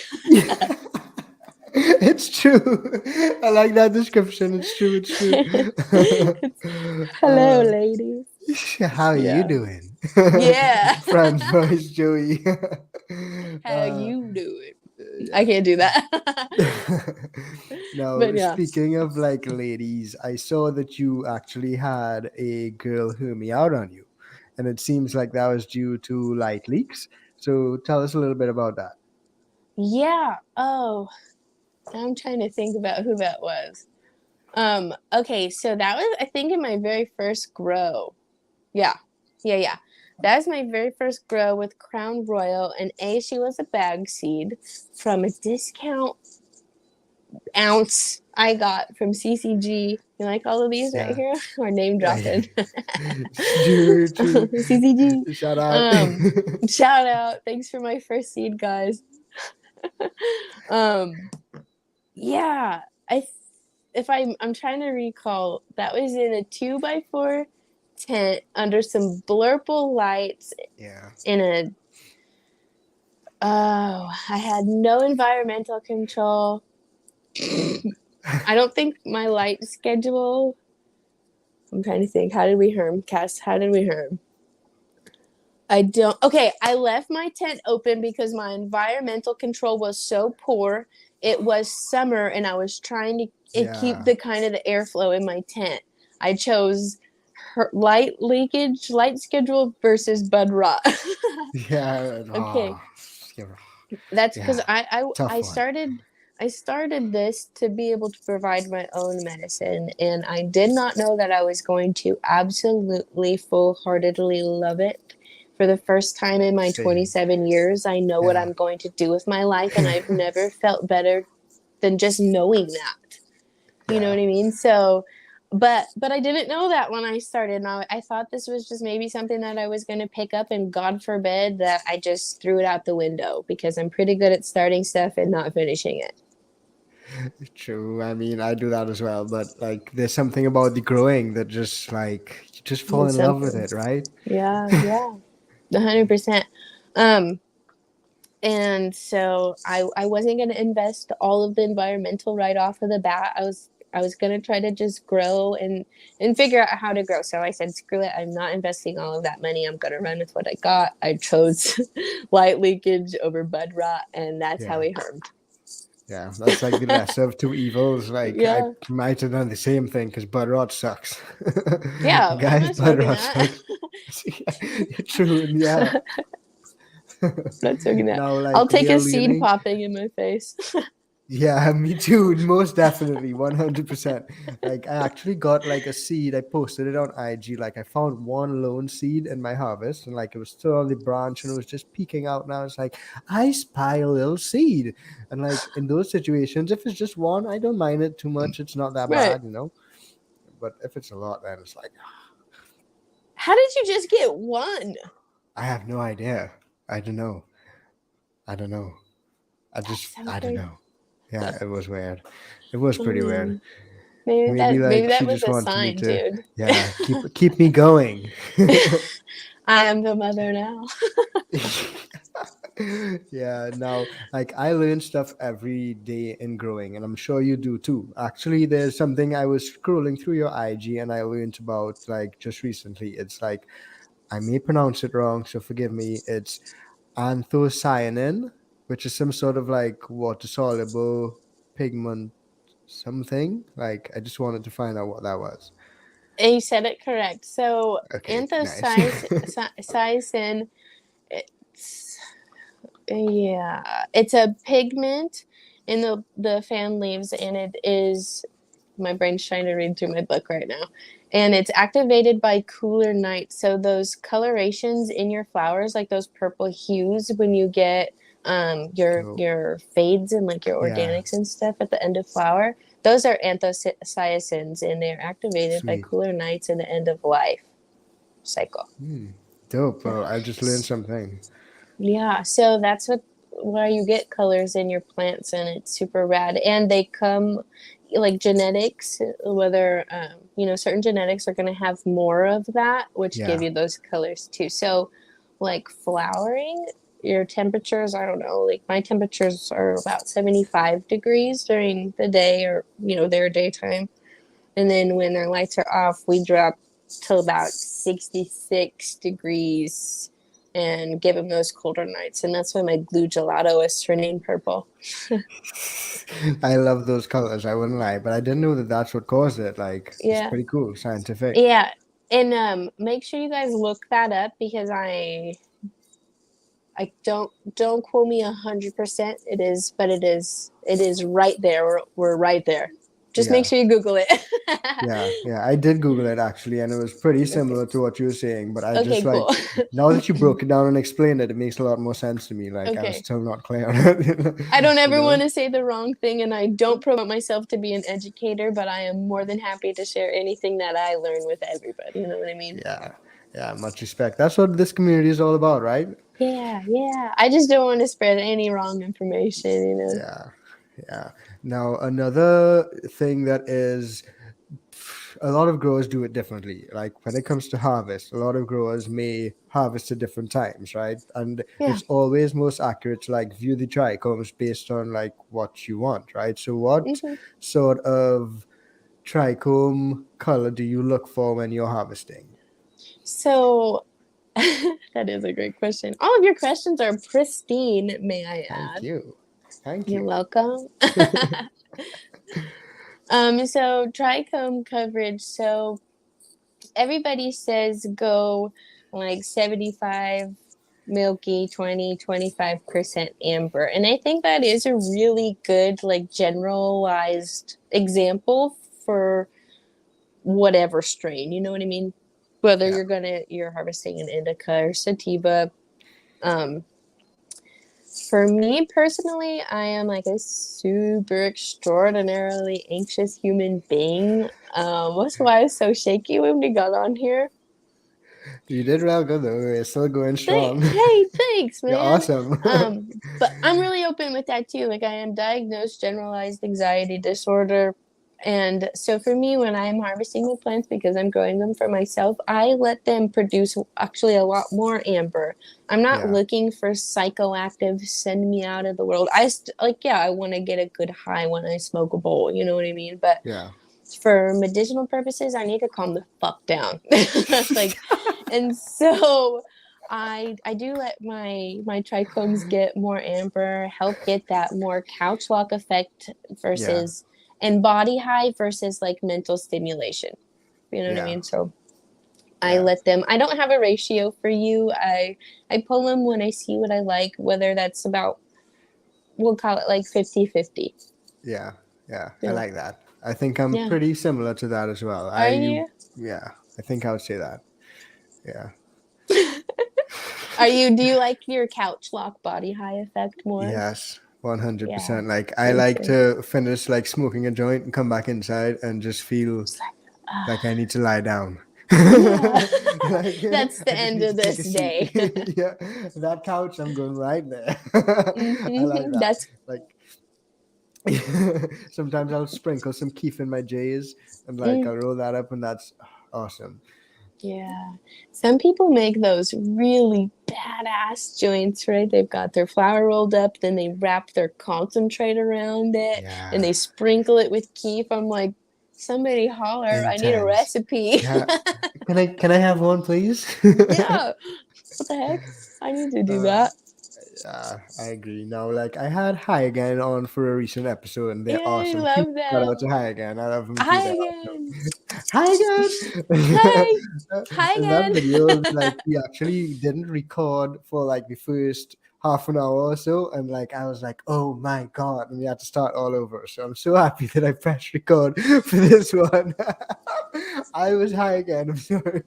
It's true. I like that description. It's true. It's true. Hello, ladies. How are you Yeah. doing? Yeah. Friend voice, Joey. How uh, you doing? I yeah. can't do that. Now, But yeah. speaking of like ladies, I saw that you actually had a girl hear me out on you, and it seems like that was due to light leaks. So tell us a little bit about that. Yeah. Oh, I'm trying to think about who that was. Okay, so that was I think in my very first grow. Yeah. Yeah. That was my very first grow with Crown Royal, and she was a bag seed from a discount ounce I got from CCG. You like all of these right Yeah. here? Or name Yeah. dropping. True, true. CCG. Shout out. Shout out. Thanks for my first seed, guys. um yeah, I'm trying to recall, that was in a 2x4 tent under some blurple lights Yeah. in a I had no environmental control. I don't think my light schedule, I'm trying to think, how did we herm, Cass? How did we herm? I left my tent open because my environmental control was so poor. It was summer and I was trying to keep the kind of the airflow in my tent. I chose light leakage, light schedule versus bud rot. Yeah. Okay. Yeah. That's because Yeah. Tough one. I started this to be able to provide my own medicine, and I did not know that I was going to absolutely full-heartedly love it. For the first time in my Same. 27 years, I know what Yeah. I'm going to do with my life, and I've never felt better than just knowing that. You know Yeah. what I mean? So, but I didn't know that when I started. And I thought this was just maybe something that I was going to pick up, and God forbid that I just threw it out the window, because I'm pretty good at starting stuff and not finishing it. True. I mean, I do that as well, but like, there's something about the growing that just like you just fall It's in love with something. it, right? Yeah, 100%. Um, and so I wasn't going to invest all of the environmental right off of the bat. I was gonna try to just grow and figure out how to grow. So I said, screw it, I'm not investing all of that money. I'm gonna run with what I got. I chose light leakage over bud rot, and that's how Yeah. we hermed. Yeah, that's like the lesser of two evils. Like I Yeah. might have done the same thing because bud rot sucks. Yeah, I'm Guys, not bud smoking rot that. sucks. True, yeah. Not smoking that. Now, I'll like take we are a seed leaning. popping in my face. Yeah, me too. Most definitely, 100%. Like I actually got like a seed. I posted it on IG. Like I found one lone seed in my harvest, and like it was still on the branch, and it was just peeking out. And I was like, I spy a little seed. And like in those situations, if it's just one, I don't mind it too much. It's not that Right. bad, you know. But if it's a lot, then it's like How did you just get one? I have no idea. I don't know. I don't know. That's so I don't weird. know. Yeah, it was weird. It was Oh pretty weird. man. Maybe Maybe that she was just a wanted me sign, to, dude. yeah, keep me going. I am the mother now. Yeah, now like I learn stuff every day in growing, and I'm sure you do too. Actually, there's something I was scrolling through your IG and I learned about like just recently. It's like I may pronounce it wrong, so forgive me. It's anthocyanin, which is some sort of like water soluble pigment something. Like I just wanted to find out what that was. And you said it correct. So Okay, nice. anthocyanin, it's it's a pigment in the fan leaves, and it is, my brain's trying to read through my book right now, and it's activated by cooler nights. So those colorations in your flowers, like those purple hues when you get Dope. your fades and like your Yeah, organics and stuff at the end of flower, those are anthocyanins, and they're activated by sweet. cooler nights and the end of life cycle. Hmm. Dope. Yeah. Well, I just learned something. Yeah, so that's what why you get colors in your plants, and it's super rad. And they come like genetics, whether certain genetics are going to have more of that, which give Yeah. you those colors too. So, like flowering, your temperatures, I don't know, like my temperatures are about 75 degrees during the day, or their daytime, and then when their lights are off, we drop to about 66 degrees and give them those colder nights. And that's why my glue gelato is turning purple. I love those colors. I wouldn't lie, but I didn't know that that's what caused it. Like, it's Yeah. pretty cool, scientific. Yeah. And make sure you guys look that up, because I don't quote me 100%. It is right there. We're right there. Just make Yeah. sure you Google it. Yeah. I did Google it actually, and it was pretty Okay. similar to what you were saying. But I just Okay, like cool. now that you broke it down and explained it, it makes a lot more sense to me. Like I was Okay. still not clear on it. I don't You ever want know? to say the wrong thing, and I don't promote myself to be an educator, but I am more than happy to share anything that I learn with everybody. You know what I mean? Yeah. Yeah. Much respect. That's what this community is all about, right? Yeah, yeah. I just don't want to spread any wrong information. Yeah. Yeah. Now another thing that is a lot of growers do it differently. Like when it comes to harvest, a lot of growers may harvest at different times, right? And Yeah. it's always most accurate to like view the trichomes based on like what you want, right? So what Hmm. sort of trichome color do you look for when you're harvesting? So that is a great question. All of your questions are pristine, may I Thank add. you. Thank You're you. welcome. So trichome coverage. So everybody says go like 75 milky, 25% amber. And I think that is a really good, like, generalized example for whatever strain. You know what I mean? Whether Yeah. you're harvesting an indica or sativa. Um, for me personally, I am like a super extraordinarily anxious human being. That's why I was so shaky when we got on here. You did real good though. You're still going strong. Hey, thanks, You're man. awesome. But I'm really open with that too. Like, I am diagnosed generalized anxiety disorder. And so for me, when I'm harvesting my plants, because I'm growing them for myself, I let them produce actually a lot more amber. I'm not Yeah. looking for psychoactive, send me out of the world. I want to get a good high when I smoke a bowl. You know what I mean? But Yeah. for medicinal purposes, I need to calm the fuck down. Like, and so I do let my trichomes get more amber, help get that more couch lock effect Yeah. versus and body high versus like mental stimulation. You know what I Yeah. mean? So I Yeah. let them. I don't have a ratio for you. I pull them when I see what I like, whether that's about, we'll call it like 50-50. Yeah. Yeah. I Yeah. like that. I think I'm Yeah. pretty similar to that as well. Are you? Yeah, I think I would say that. Yeah. Are you? Do you like your couch lock body high effect more? Yes, Yeah, 100%. Like I me like too. to finish like smoking a joint and come back inside and just feel Just like, like I need to lie down. yeah, Like that's the I just end need of to take this a seat. day. Yeah, that couch, I'm going right there. I like that. That's Like sometimes I'll sprinkle some keef in my J's and like mm, I'll roll that up, and that's awesome. yeah. Some people make those really badass joints, right? They've got their flour rolled up, then they wrap their concentrate around it, and Yeah, they sprinkle it with keef. I'm like, somebody holler! I need a intense. recipe. Yeah, can I have one, please? Yeah. What the heck? I need to do uh, that. I agree. Now, like I had High Again on for a recent episode, and they're Yay, awesome. Huge love shout out to them. High Again. I love them too. Hi They're again. awesome. Hi again. Hi. Hi In that again. video, like we actually didn't record for like the first half an hour or so, and like I was like, oh my god, and we had to start all over. So I'm so happy that I pressed record for this one. I was high again. I'm sorry.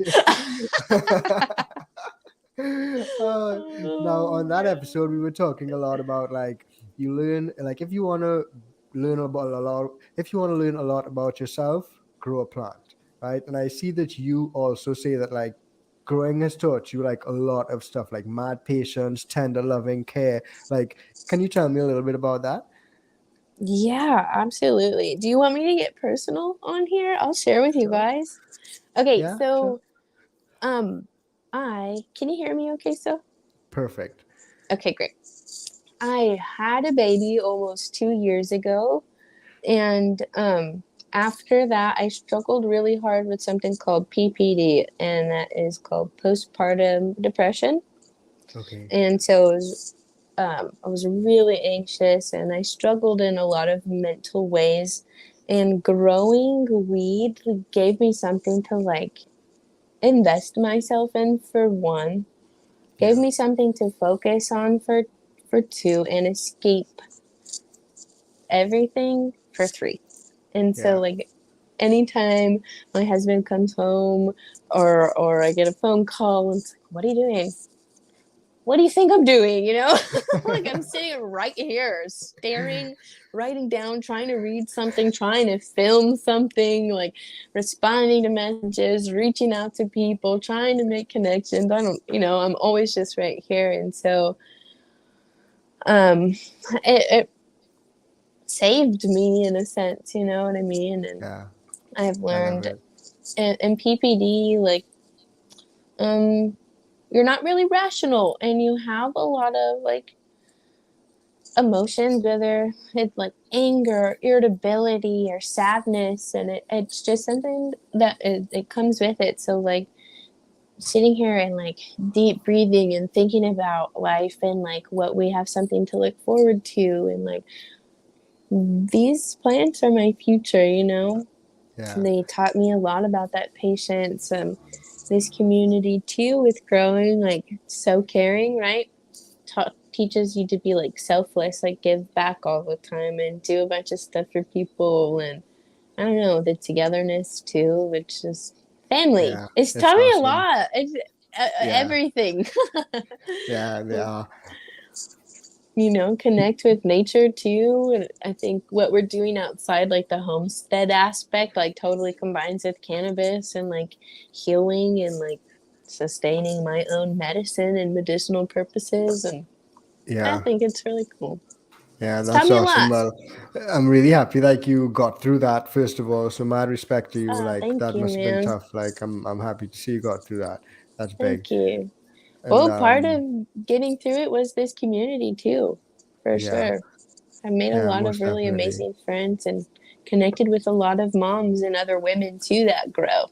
Now on that episode we were talking a lot about like you learn like if you want to learn about a lot if you want to learn a lot about yourself, grow a plant, right? And I see that you also say that like growing has taught you like a lot of stuff like mad patience, tender loving care. Like, can you tell me a little bit about that? Yeah, absolutely. Do you want me to get personal on here? I'll share with you Sure. guys. Okay, Yeah, sure. so um I can you hear me okay so? Perfect. Okay, great. I had a baby almost 2 years ago, and after that I struggled really hard with something called PPD, and that is called postpartum depression. Okay. And so I was really anxious and I struggled in a lot of mental ways. And growing weed gave me something to like invest myself in for one, gave Yeah. me something to focus on for two, and escape everything for three. And so Yeah. like anytime my husband comes home or I get a phone call and it's like, what are you doing? What do you think I'm doing? You know, like I'm sitting right here staring, writing down, trying to read something, trying to film something, like responding to messages, reaching out to people, trying to make connections. I don't, I'm always just right here. And so um, it saved me in a sense, you know what I mean? And Yeah. I've I love learned it. in PPD, like, um, you're not really rational and you have a lot of like emotions, whether it's like anger, irritability, or sadness, and it's just something that it comes with it. So like sitting here and like deep breathing and thinking about life and like what we have something to look forward to, and like these plants are my future, you know. Yeah. They taught me a lot about that patience. This community too with growing, like so caring, right? Teaches you to be like selfless, like give back all the time and do a bunch of stuff for people. And I don't know, the togetherness too, which is family. Yeah. It's It's taught me a awesome. lot. It's Yeah. everything. Yeah, they are. Connect with nature too. And I think what we're doing outside, like the homestead aspect, like totally combines with cannabis and like healing and like sustaining my own medicine and medicinal purposes. And I Yeah. think it's really cool. Yeah, It's taught that's me a awesome. lot. Well, I'm really happy like you got through that first of all. So mad respect to you. Like Thank that you, must have been man. tough. Like I'm happy to see you got through that. That's big. Thank you. And Well, part of getting through it was this community too, for yeah, sure. I've made a Yeah, lot of most really definitely. amazing friends and connected with a lot of moms and other women too that grow.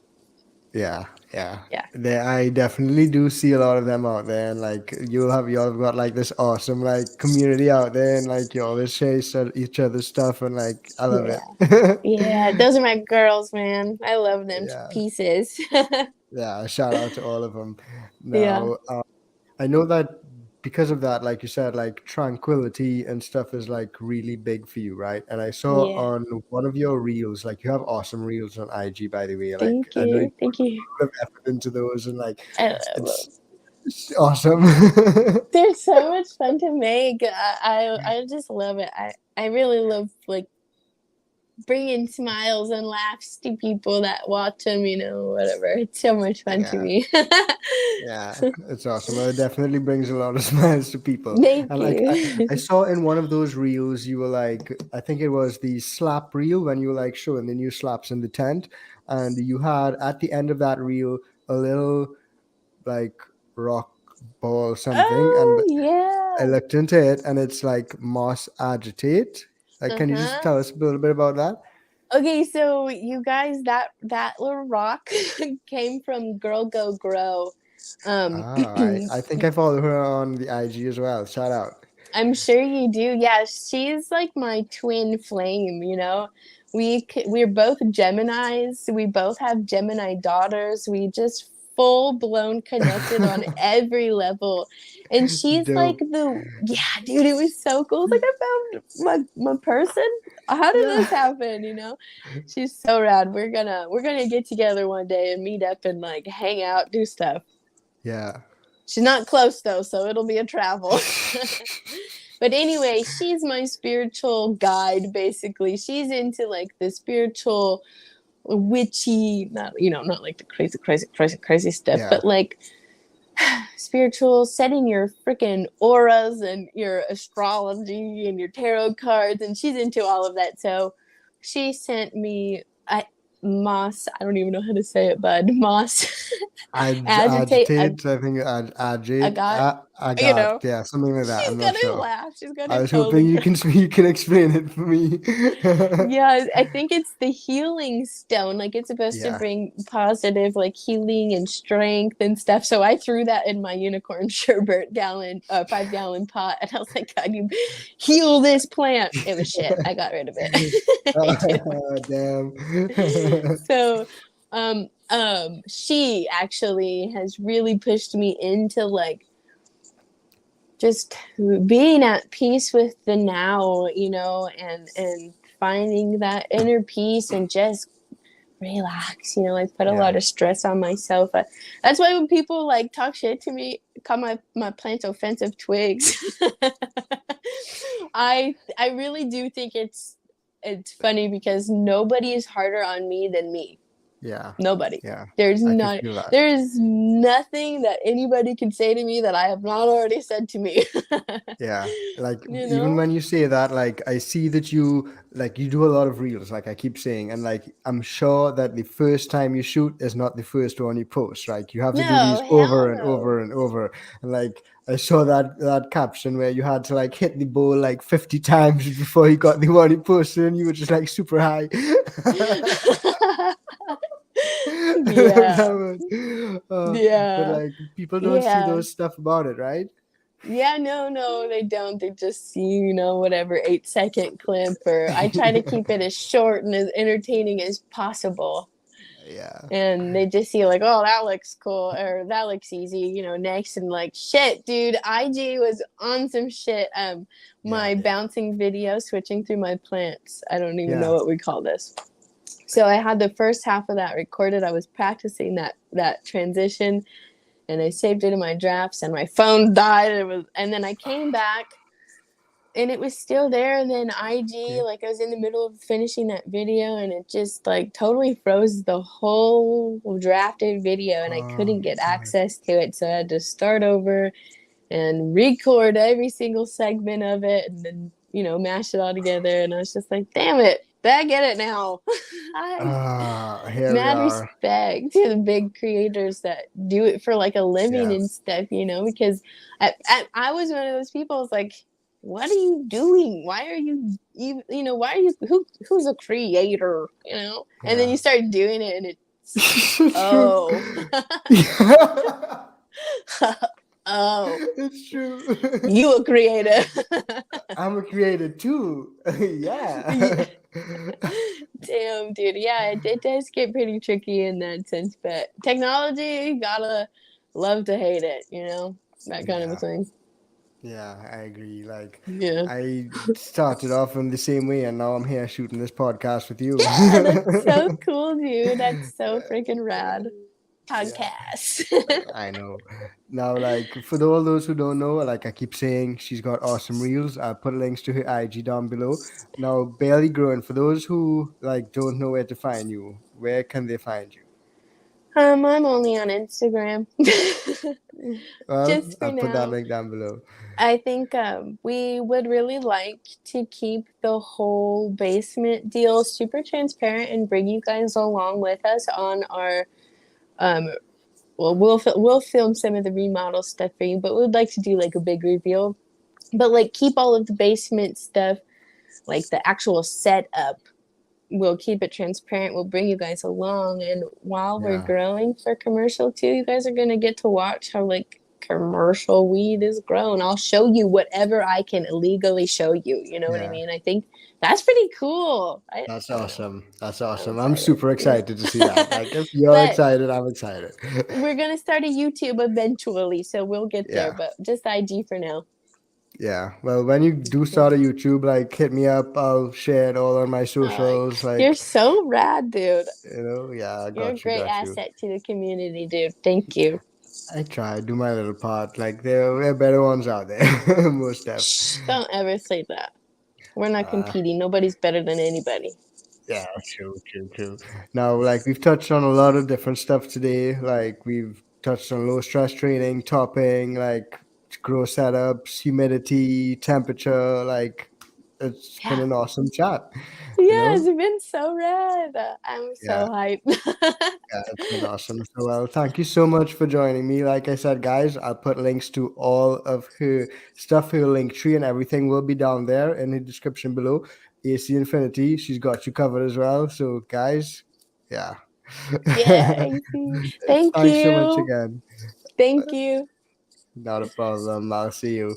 Yeah, yeah. Yeah. I definitely do see a lot of them out there, and like y'all have got like this awesome like community out there, and like you always share each other's stuff, and like I love Yeah. it. Yeah. Those are my girls, man. I love them to Yeah, pieces. yeah. Shout out to all of them. Yeah. Now, I know that because of that, like you said, like tranquility and stuff is like really big for you, right? And I saw Yeah. on one of your reels, like you have awesome reels on IG, by the way. Like Thank I know you you. Thank you. put a lot of effort into those, and like I love it's, them. it's awesome. They're so much fun to make. I just love it. I really love like bringing smiles and laughs to people that watch them, whatever. It's so much fun to Yeah, me. yeah, it's awesome. It definitely brings a lot of smiles to people. Thank And like I you. saw in one of those reels, you were like, I think it was the slap reel when you were like showing the new slaps in the tent, and you had at the end of that reel a little like rock ball something, and Oh, I yeah. looked into it, and it's like moss agitate. Like, can you just Uh-huh. tell us a little bit about that? Okay, so you guys, that little rock came from Girl Go Grow. Um, Ah, I think I follow her on the IG as well. Shout out. I'm sure you do. Yeah, she's like my twin flame. We're both Geminis. We both have Gemini daughters. We just full blown connected on every level. And she's like Dope. yeah, dude, it was so cool. It's like I found my person. How did Yeah. this happen? She's so rad. We're gonna get together one day and meet up and like hang out, do stuff. Yeah. She's not close though, so it'll be a travel. But anyway, she's my spiritual guide basically. She's into like the spiritual witchy, not like the crazy stuff, Yeah. but like spiritual, setting your freaking auras and your astrology and your tarot cards, and she's into all of that. So she sent me moss. I don't even know how to say it, bud. Moss agitate. Agitate. I think I agate. got, Agat. Yeah, something like that. she's I'm not gonna sure. laugh. She's I gonna was hoping totally you cry. can you can explain it for me. Yeah, I think it's the healing stone. Like it's supposed to Yeah. bring positive, like healing and strength and stuff. So I threw that in my unicorn sherbet 5-gallon pot, and I was like, "God, you heal this plant." It was shit. I got rid of it. It didn't work. Oh, damn. So, she actually has really pushed me into like just being at peace with the now, and finding that inner peace and just relax. I put a lot Yeah. of stress on myself. That's why when people like talk shit to me, call my plants offensive twigs. I really do think it's funny because nobody is harder on me than me. Yeah. Nobody. Yeah. There's I can not. feel that. There is nothing that anybody can say to me that I have not already said to me. Yeah, like you even know? when you say that, like I see that you do a lot of reels, like I keep saying, and like I'm sure that the first time you shoot is not the first one you post. Like you have to do No, these hell over and no. over and over. And like I saw that caption where you had to like hit the bowl like 50 times before you got the one you posted, and you were just like super high. Yeah. That was, but Yeah. like people don't see Yeah. those stuff about it, right? Yeah, no, they don't. They just see, whatever 8-second clip, or I try to keep it as short and as entertaining as possible. Yeah. And they just see like, oh, that looks cool, or that looks easy, next, and like, shit, dude, IG was on some shit. Yeah, My yeah, bouncing video switching through my plants. I don't even know yeah. what we call this. So I had the first half of that recorded. I was practicing that transition, and I saved it in my drafts, and my phone died. And then I came back, and it was still there. And then IG, Okay. like I was in the middle of finishing that video, and it just like totally froze the whole drafted video, and I Oh couldn't get God. access to it. So I had to start over and record every single segment of it, and then mash it all together. And I was just like, damn it, I get it now. I Ah, here we mad are. respect to the big creators that do it for like a living Yeah. and stuff, because I was one of those people. It's like, what are you doing? Why are you why are you who's a creator, And then Yeah. you start doing it and It's true. oh. Oh, It's true. you a creator. I'm a creator too. Yeah. Damn, dude. Yeah, it does get pretty tricky in that sense, but technology, you gotta love to hate it, that kind of a Yeah. thing. Yeah, I agree. Like, Yeah. I started off in the same way, and now I'm here shooting this podcast with you. Yeah, that's so cool, dude. That's so freaking rad. Yeah, Podcast. I know. Now, like, for all those who don't know, like I keep saying, she's got awesome reels. I'll put links to her IG down below. Now, Barely Growing, for those who like don't know where to find you, where can they find you? I'm only on Instagram. Well, Just for I'll put that now. link down below. I think we would really like to keep the whole basement deal super transparent and bring you guys along with us on our um well we'll film some of the remodel stuff for you, but we'd like to do like a big reveal, but like keep all of the basement stuff, like the actual setup. We'll keep it transparent. We'll bring you guys along, and while we're Yeah. growing for commercial too, you guys are gonna get to watch how like commercial weed is grown. I'll show you whatever I can legally show you. You know what I Yeah. mean? I think that's pretty cool. That's awesome. That's I'm awesome. I'm excited. super excited to see that. Like, if you're But excited, I'm excited. we're gonna start a YouTube eventually, so we'll get there. Yeah. But just IG for now. Yeah. Well, when you do start a YouTube, like, hit me up. I'll share it all on my Uh, socials. you're Like, so rad, dude. yeah, I You're a got you, great got you. asset to the community, dude. Thank you. I try, do my little part. Like, there are better ones out there, most def. Shh, don't ever say that. We're not Uh, competing. Nobody's better than anybody. yeah, true, true, true. Now, like, we've touched on a lot of different stuff today. Like, we've touched on low stress training, topping, like, grow setups, humidity, temperature. Like, it's been Yeah. an awesome chat, you Yeah, it's know? been so rad. I'm Yeah. so hyped. Yeah, it's been awesome. So, well, thank you so much for joining me. Like I said, guys, I'll put links to all of her stuff, her link tree, and everything will be down there in the description below. AC Infinity, she's got you covered as well. So, guys, yeah. Yeah, AC. Thank Thanks so much you. again. Thank you. Not a problem. I'll see you.